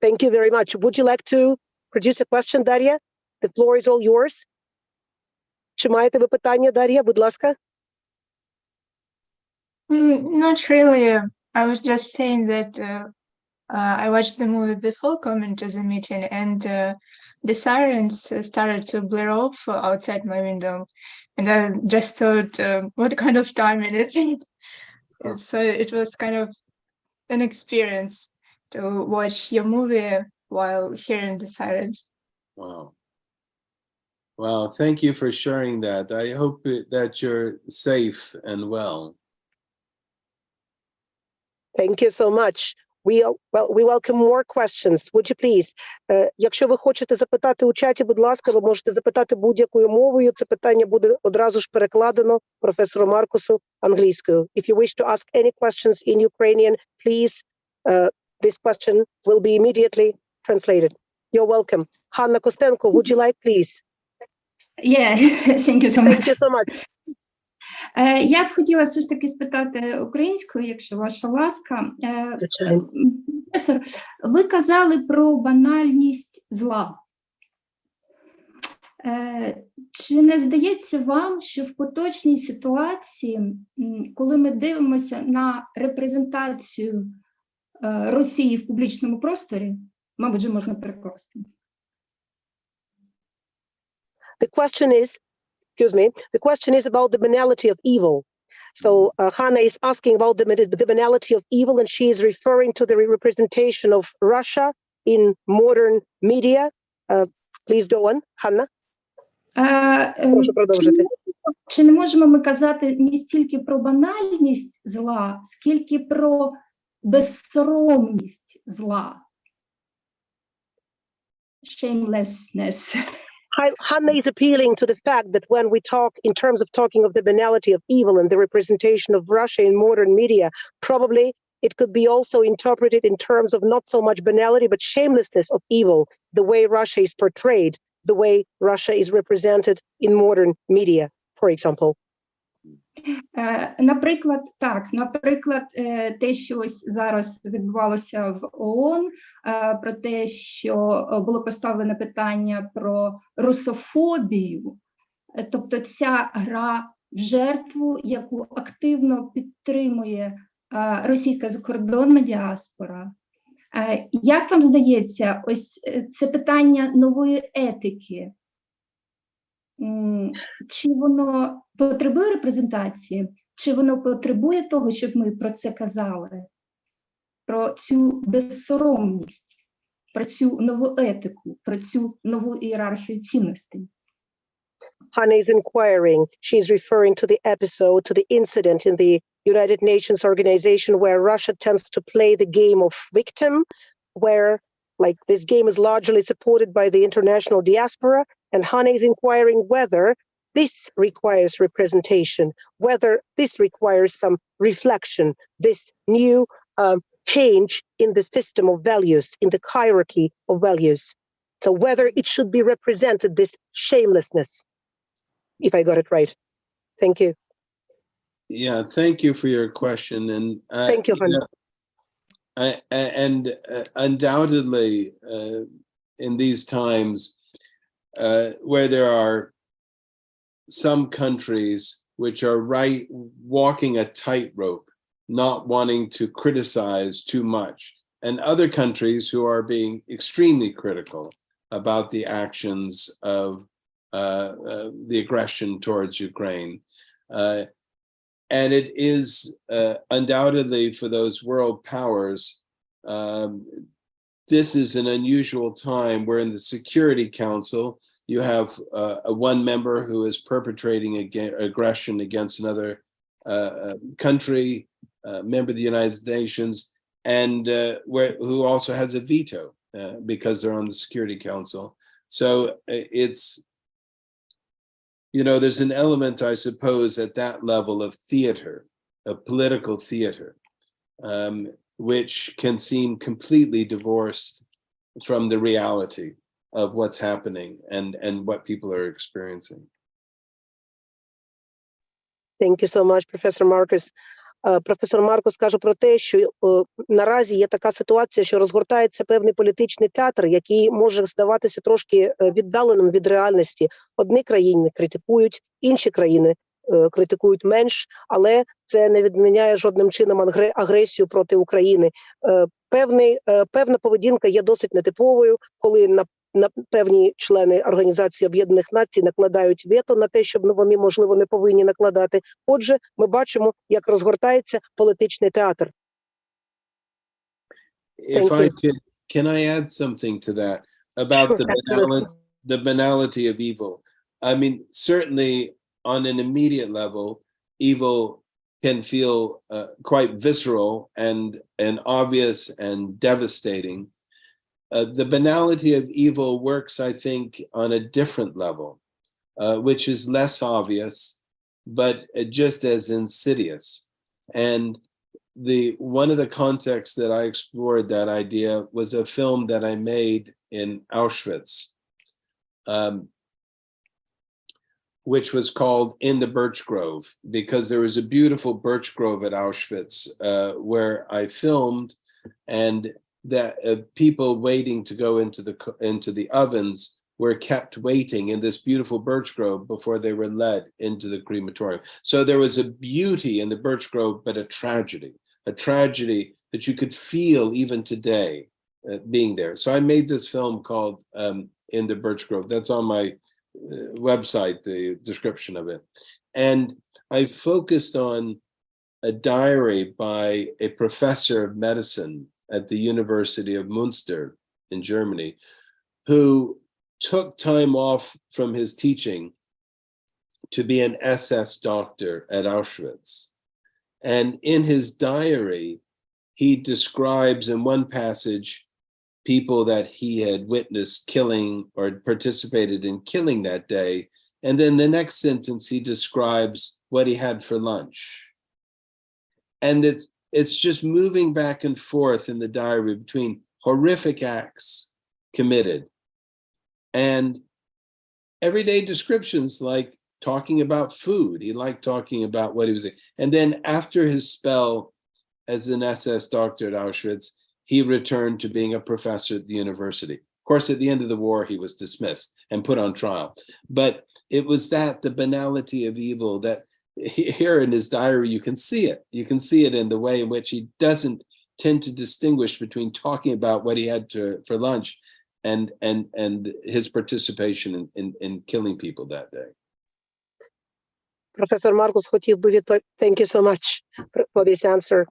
thank you very much. Would you like to produce a question, Daria? The floor is all yours. Чи маєте ви питання, Дар'я, будь ласка? Not really. I was just saying that I watched the movie before coming to the meeting, and the sirens started to blare off outside my window, and I just thought, what kind of time it is? So it was kind of an experience to watch your movie while hearing the sirens. Wow. Wow, thank you for sharing that. I hope that you're safe and well. Thank you so much. We welcome more questions. Would you please? Якщо ви хочете запитати у чаті, будь ласка, ви можете запитати будь-якою мовою. Це питання буде одразу ж перекладено професору Маркусу англійською. If you wish to ask any questions in Ukrainian, please, this question will be immediately translated. You're welcome. Hanna Kostenko, would you like, please? Yeah, thank you so much. Thank you so much. Я б хотіла все ж таки спитати українською, якщо ваша ласка. Професор, ви казали про банальність зла. Чи не здається вам, що в поточній ситуації, коли ми дивимося на репрезентацію Росії в публічному просторі, мабуть, же можна перекласти? The question is about the banality of evil. So Hannah is asking about the banality of evil, and she is referring to the representation of Russia in modern media. Please go on, Hannah. Прошу продовжити. Чи не можемо ми казати не стільки про банальність зла, скільки про безсоромність зла? Shamelessness. Hannah is appealing to the fact that when we talk in terms of talking of the banality of evil and the representation of Russia in modern media, probably it could be also interpreted in terms of not so much banality, but shamelessness of evil, the way Russia is portrayed, the way Russia is represented in modern media, for example. Наприклад, те, що ось зараз відбувалося в ООН, про те, що було поставлено питання про русофобію, тобто ця гра в жертву, яку активно підтримує російська закордонна діаспора. Як вам здається, ось це питання нової етики, чи воно потребує репрезентації, чи воно потребує того, щоб ми про це казали, про цю безсоромність, про цю нову етику, про цю нову ієрархію цінностей? Hannah is inquiring, she's referring to the episode, to the incident in the United Nations organization where Russia tends to play the game of victim, where like this game is largely supported by the international diaspora, and Hannah is inquiring whether this requires representation, whether this requires some reflection, this new change in the system of values, in the hierarchy of values. So whether it should be represented, this shamelessness, if I got it right. Thank you. Yeah, thank you for your question. And thank you, Hannah. Undoubtedly, in these times, where there are some countries which are walking a tightrope, not wanting to criticize too much, and other countries who are being extremely critical about the actions of the aggression towards Ukraine. And it is undoubtedly for those world powers, this is an unusual time where in the Security Council, you have one member who is perpetrating aggression against another country, member of the United Nations, and who also has a veto because they're on the Security Council. So it's, you know, there's an element, I suppose, at that level of theater, of political theater, which can seem completely divorced from the reality of what's happening and what people are experiencing. Thank you so much, Professor Marcus. Професор Маркус каже про те, що наразі є така ситуація, що розгортається певний політичний театр, який може здаватися трошки віддаленим від реальності. Одні країни критикують, інші країни критикують менш, але це не відміняє жодним чином агресію проти України. Певна поведінка є досить нетиповою, коли на певні члени Організації Об'єднаних Націй накладають вето на те, щоб вони, можливо, не повинні накладати. Отже, ми бачимо, як розгортається політичний театр. If I can I add something to that about the banality of evil? I mean, certainly on an immediate level, evil can feel quite visceral and obvious and devastating. The banality of evil works, I think, on a different level, which is less obvious, but just as insidious. And one of the contexts that I explored that idea was a film that I made in Auschwitz, which was called In the Birch Grove, because there was a beautiful birch grove at Auschwitz where I filmed, and that people waiting to go into the ovens were kept waiting in this beautiful birch grove before they were led into the crematorium. So there was a beauty in the birch grove, but a tragedy that you could feel even today being there. So I made this film called In the Birch Grove. That's on my website, the description of it. And I focused on a diary by a professor of medicine at the University of Münster in Germany, who took time off from his teaching to be an SS doctor at Auschwitz. And in his diary, he describes in one passage people that he had witnessed killing or participated in killing that day. And then the next sentence, he describes what he had for lunch. And it's just moving back and forth in the diary between horrific acts committed and everyday descriptions, like talking about food. He liked talking about what he was eating. And then after his spell as an SS doctor at Auschwitz, he returned to being a professor at the university. Of course, at the end of the war, he was dismissed and put on trial. But it was that, the banality of evil, that here in his diary, you can see it. You can see it in the way in which he doesn't tend to distinguish between talking about what he had for lunch and his participation in killing people that day. Professor Markus хотів би відповісти. Thank you so much for this answer.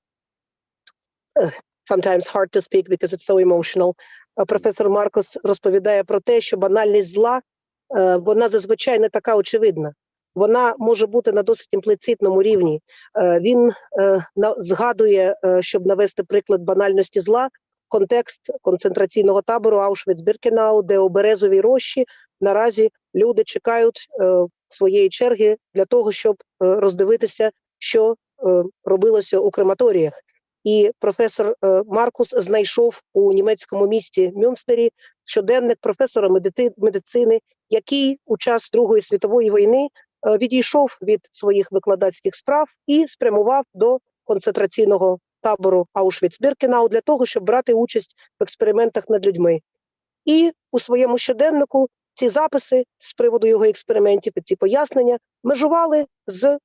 Sometimes hard to speak because it's so emotional. Професор Маркус розповідає про те, що банальність зла, вона зазвичай не така очевидна. Вона може бути на досить імпліцитному рівні. Він згадує, щоб навести приклад банальності зла, контекст концентраційного табору Аушвіц-Біркенау, де у Березовій рощі наразі люди чекають своєї черги для того, щоб роздивитися, що робилося у крематоріях. І професор Маркус знайшов у німецькому місті Мюнстері щоденник професора медицини, який у час Другої світової війни відійшов від своїх викладацьких справ і спрямував до концентраційного табору Аушвіц-Біркенау для того, щоб брати участь в експериментах над людьми. І у своєму щоденнику ці записи з приводу його експериментів і ці пояснення межували з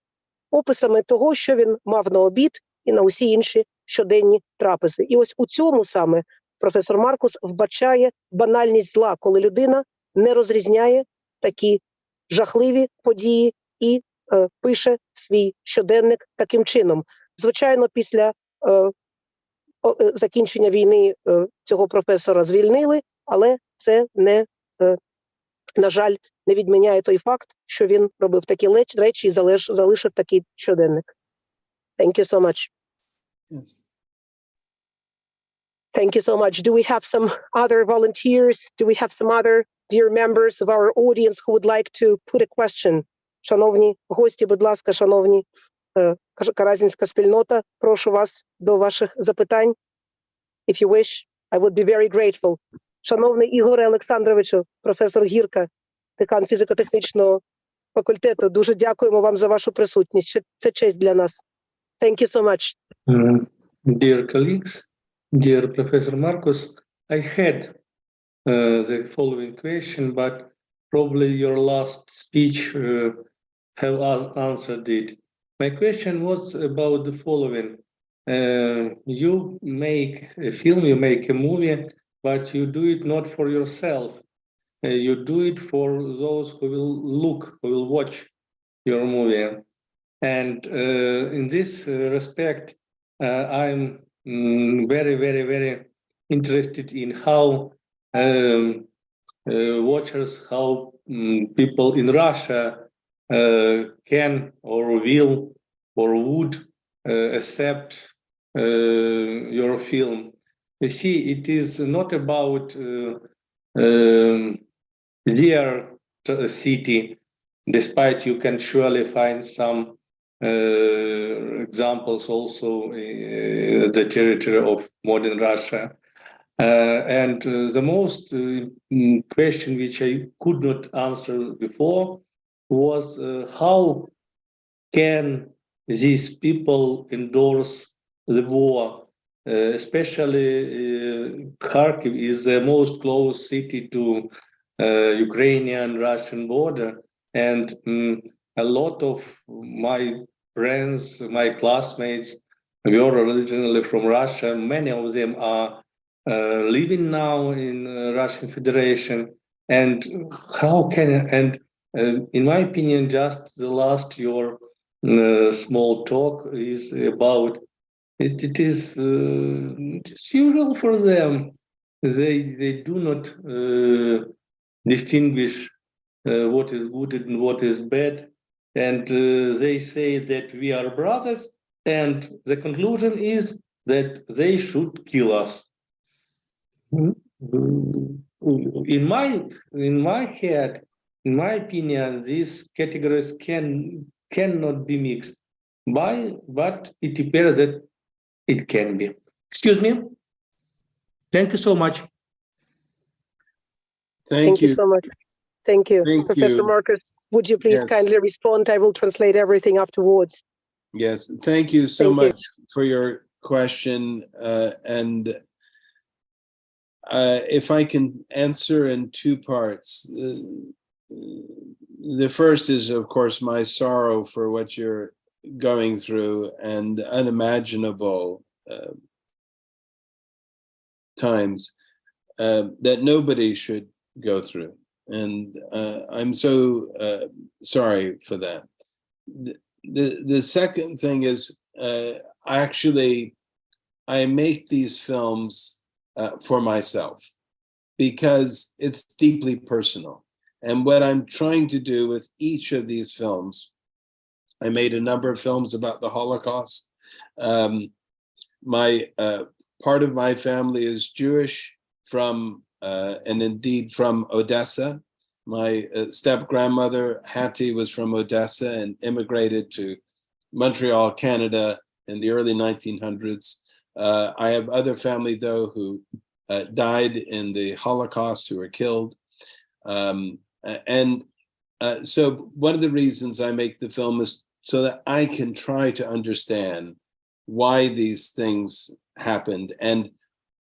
описами того, що він мав на обід і на усі інші щоденні трапези. І ось у цьому саме професор Маркус вбачає банальність зла, коли людина не розрізняє такі жахливі події і пише свій щоденник таким чином. Звичайно, після закінчення війни цього професора звільнили, але це не, на жаль, не відміняє той факт, що він робив такі речі і залишив такий щоденник. Thank you so much. Yes. Thank you so much. Do we have some other volunteers? Do we have some other dear members of our audience who would like to put a question? Шановні гості, будь ласка, шановні каразінська спільнота, прошу вас до ваших запитань. If you wish, I would be very grateful. Шановний Ігоре Олександровичу, професор Гірка, декан фізико-технічного факультету, дуже дякуємо вам за вашу присутність. Це честь для нас. Thank you so much. Dear colleagues, dear Professor Markus, I had the following question, but probably your last speech have answered it. My question was about the following. You make a film, you make a movie, but you do it not for yourself. You do it for those who will watch your movie. And in this respect, I'm very, very, very interested in how watchers, how people in Russia can or will or would accept your film. You see, it is not about their city, despite you can surely find some examples also in the territory of modern Russia. And the most question which I could not answer before was how can these people endorse the war? Especially Kharkiv is the most close city to Ukrainian-Russian border. And a lot of my friends, my classmates, were originally from Russia. Many of them are living now in Russian Federation. And how can, and in my opinion, just the last your small talk is about, it is usual for them. They do not distinguish what is good and what is bad. And they say that we are brothers. And the conclusion is that they should kill us. In my head, in my opinion, these categories cannot be mixed. But it appears that it can be. Excuse me. Thank you so much. Thank you so much. Thank you. Thank Professor you. Marcus, would you please Yes. kindly respond? I will translate everything afterwards. Yes, thank you so Thank you. much for your question. And if I can answer in two parts. The first is, of course, my sorrow for what you're going through and unimaginable times that nobody should go through. And I'm so sorry for that. The second thing is, actually, I make these films for myself because it's deeply personal. And what I'm trying to do with each of these films, I made a number of films about the Holocaust. My part of my family is Jewish from, and indeed from Odessa. My step-grandmother, Hattie, was from Odessa and immigrated to Montreal, Canada in the early 1900s. I have other family, though, who died in the Holocaust, who were killed. So one of the reasons I make the film is so that I can try to understand why these things happened and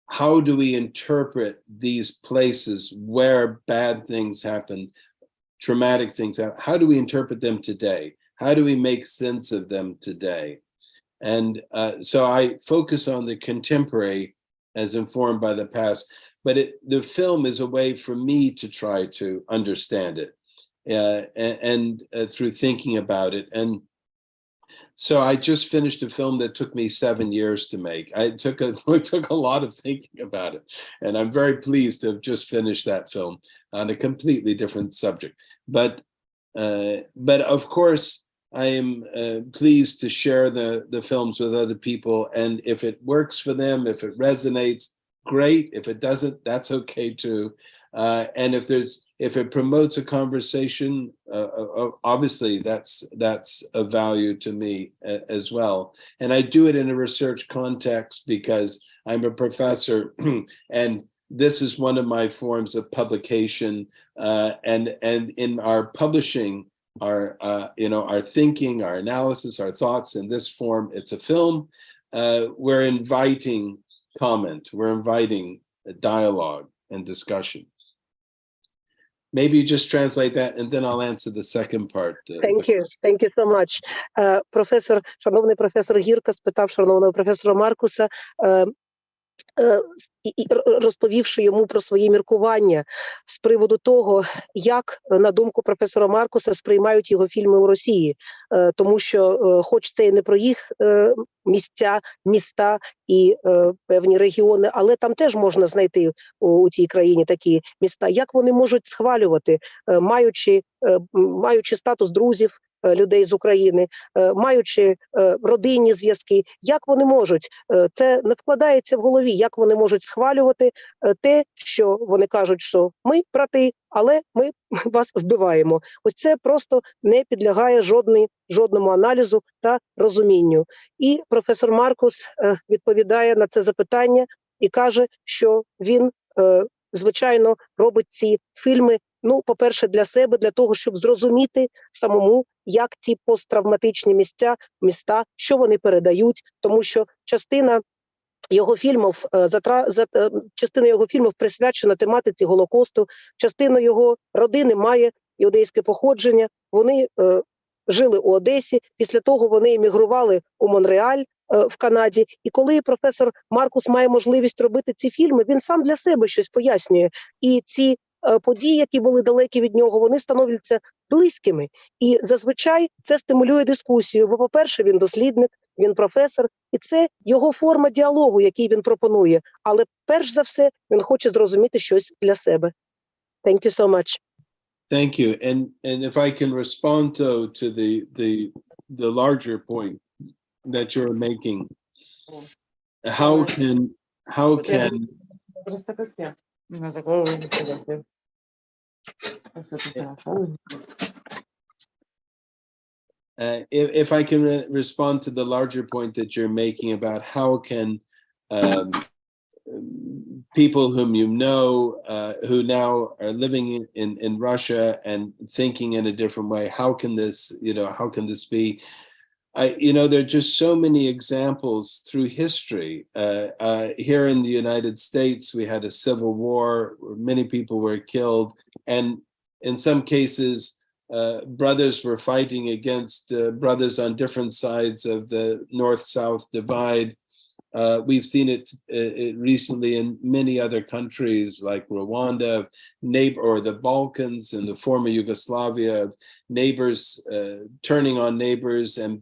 how do we interpret these places where bad things happen, traumatic things happen, how do we interpret them today? How do we make sense of them today? And so I focus on the contemporary as informed by the past, but the film is a way for me to try to understand it and through thinking about it. And so I just finished a film that took me 7 years to make. It took a lot of thinking about it. And I'm very pleased to have just finished that film on a completely different subject. But of course, I am pleased to share the films with other people. And if it works for them, if it resonates, great. If it doesn't, that's okay too. And if it promotes a conversation, obviously that's of value to me as well. And I do it in a research context because I'm a professor, and this is one of my forms of publication. And in our publishing, our thinking, our analysis, our thoughts in this form, it's a film. We're inviting comment, we're inviting a dialogue and discussion. Maybe you just translate that and then I'll answer the second part. Thank you so much. Шановний професор Гірка спитав шановного професора Маркуса, розповівши йому про свої міркування з приводу того, як, на думку професора Маркуса, сприймають його фільми у Росії. Тому що, хоч це і не про їх міста і певні регіони, але там теж можна знайти у цій країні такі міста. Як вони можуть схвалювати, маючи статус друзів, людей з України, маючи родинні зв'язки, як вони можуть, це не вкладається в голові, як вони можуть схвалювати те, що вони кажуть, що ми брати, але ми вас вбиваємо. Ось це просто не підлягає жодному аналізу та розумінню. І професор Маркус відповідає на це запитання і каже, що він, звичайно, робить ці фільми, по-перше, для себе, для того, щоб зрозуміти самому, як ці посттравматичні міста, що вони передають, тому що частина його фільмів, частина його фільмів присвячена тематиці Голокосту, частина його родини має іудейське походження, вони жили у Одесі, після того вони емігрували у Монреаль в Канаді, і коли професор Маркус має можливість робити ці фільми, він сам для себе щось пояснює, і ці події, які були далекі від нього, вони становляться близькими, і зазвичай це стимулює дискусію, бо, по-перше, він дослідник, він професор, і це його форма діалогу, який він пропонує, але перш за все він хоче зрозуміти щось для себе. Thank you so much. Thank you. And if I can respond to the larger point that you're making, how can if I can respond to the larger point that you're making about how can people whom you know who now are living in Russia and thinking in a different way, how can this be? There are just so many examples through history. Here in the United States, we had a civil war where many people were killed, and in some cases, brothers were fighting against brothers on different sides of the North-South divide. We've seen it recently in many other countries like Rwanda, or the Balkans and the former Yugoslavia, neighbors turning on neighbors and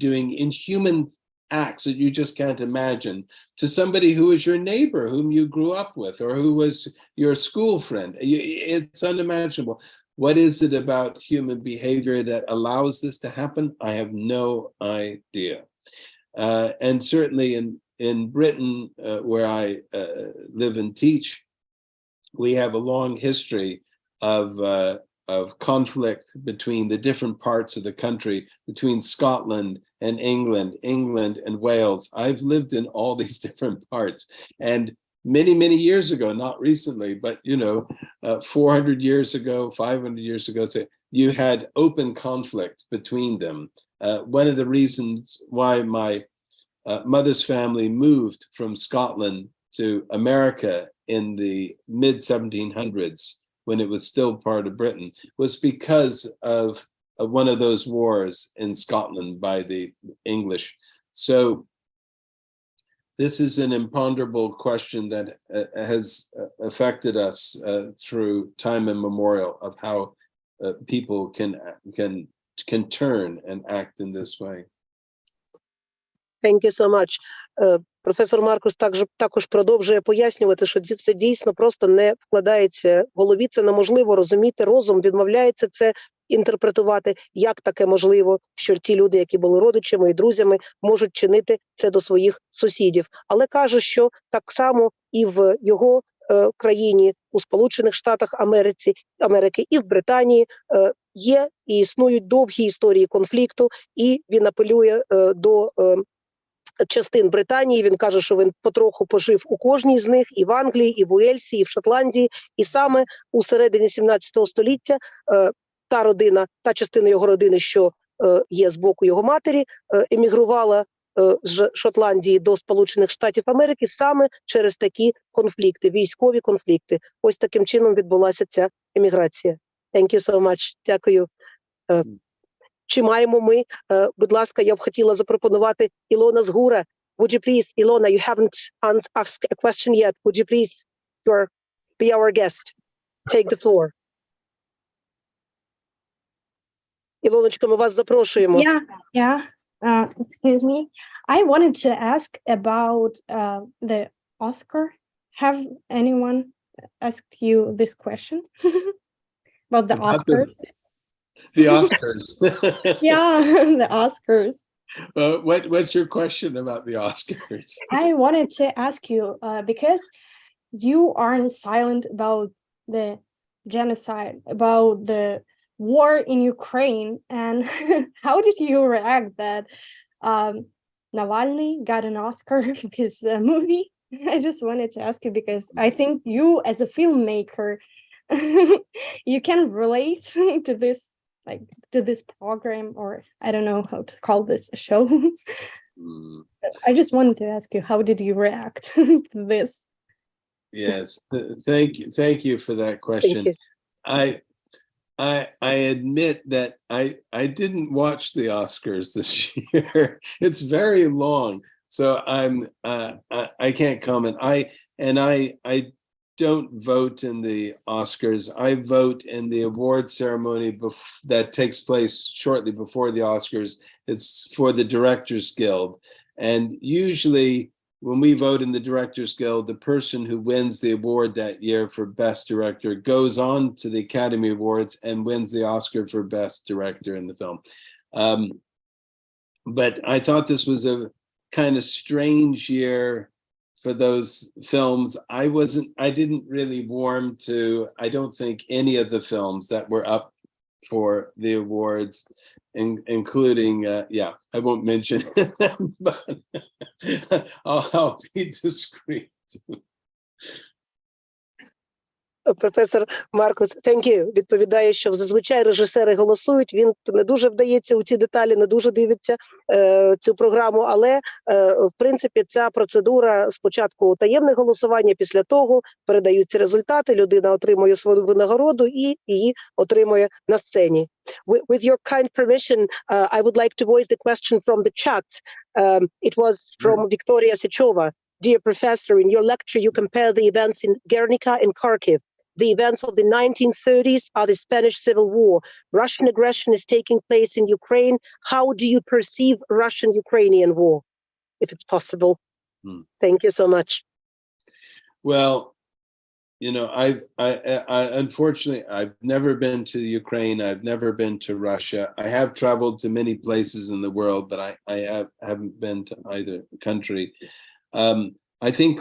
doing inhuman acts that you just can't imagine to somebody who is your neighbor, whom you grew up with, or who was your school friend. It's unimaginable. What is it about human behavior that allows this to happen? I have no idea. And certainly in Britain, where I live and teach, we have a long history of conflict between the different parts of the country, between Scotland and England and Wales. I've lived in all these different parts, and many years ago, not recently, but 400 years ago, 500 years ago, so you had open conflict between them. One of the reasons why my mother's family moved from Scotland to America in the mid-1700s, when it was still part of Britain, was because of one of those wars in Scotland by the English. So this is an imponderable question that has affected us through time immemorial, of how people can turn and act in this way. Thank you so much. Професор Маркус також продовжує пояснювати, що це дійсно просто не вкладається в голові, це неможливо розуміти, розум відмовляється це інтерпретувати, як таке можливо, що ті люди, які були родичами і друзями, можуть чинити це до своїх сусідів. Але каже, що так само і в його країні, у Сполучених Штатах Америки і в Британії є і існують довгі історії конфлікту, і він апелює до частин Британії, він каже, що він потроху пожив у кожній з них, і в Англії, і в Уельсі, і в Шотландії, і саме у середині 17 століття та частина його родини, що є з боку його матері, емігрувала з Шотландії до Сполучених Штатів Америки саме через такі конфлікти, військові конфлікти. Ось таким чином відбулася ця еміграція. Thank you so much. Дякую. Чи маємо ми, будь ласка, я б хотіла запропонувати Ілона з Гура. Would you please, Ilona, you haven't asked a question yet. Would you please be our guest? Take the floor. Ілоночка, ми вас запрошуємо. Yeah. Excuse me. I wanted to ask about the Oscar. Have anyone asked you this question? About the Oscars? The Oscars. Yeah, the Oscars. What's your question about the Oscars? I wanted to ask you, because you aren't silent about the genocide, about the war in Ukraine, and how did you react that Navalny got an Oscar for his movie? I just wanted to ask you because I think you, as a filmmaker, you can relate to this, like to this program, or I don't know how to call this a show. Mm. I just wanted to ask you, how did you react to this? Yes, thank you for that Thank question. you. I admit that I didn't watch the Oscars this year. It's very long, so I can't comment. I don't vote in the Oscars. I vote in the award ceremony that takes place shortly before the Oscars. It's for the Directors Guild, and usually when we vote in the Directors Guild, the person who wins the award that year for Best Director goes on to the Academy Awards and wins the Oscar for Best Director in the film. But I thought this was a kind of strange year for those films. I didn't really warm to, I don't think, any of the films that were up for the awards, including, yeah, I won't mention them, but I'll be discreet. Професор Маркус, thank you, відповідає, що зазвичай режисери голосують, він не дуже вдається у ці деталі, не дуже дивиться цю програму, але, в принципі, ця процедура спочатку таємне голосування, після того передаються результати, людина отримує свою винагороду і її отримує на сцені. With your kind permission, I would like to voice the question from the chat. It was from Victoria Sechova. Dear professor, in your lecture, you compare the events in Guernica and Kharkiv. The events of the 1930s are the Spanish Civil War. Russian aggression is taking place in Ukraine. How do you perceive Russian-Ukrainian war, if it's possible? Thank you so much. Well, you know, I unfortunately, I've never been to Ukraine. I've never been to Russia. I have traveled to many places in the world, but I haven't been to either country. I think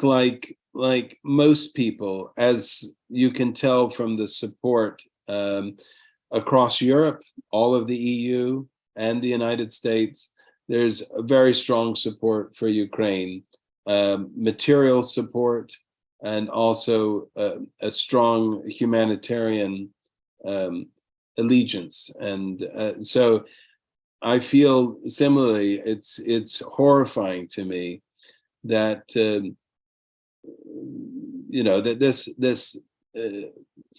like most people, as you can tell from the support across Europe, all of the EU and the United States, there's a very strong support for Ukraine, material support, and also a strong humanitarian allegiance. And so I feel similarly, it's horrifying to me that you know, that this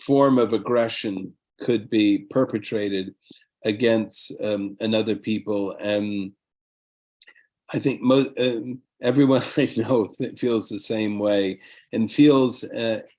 form of aggression could be perpetrated against another people, and I think everyone I know feels the same way, and feels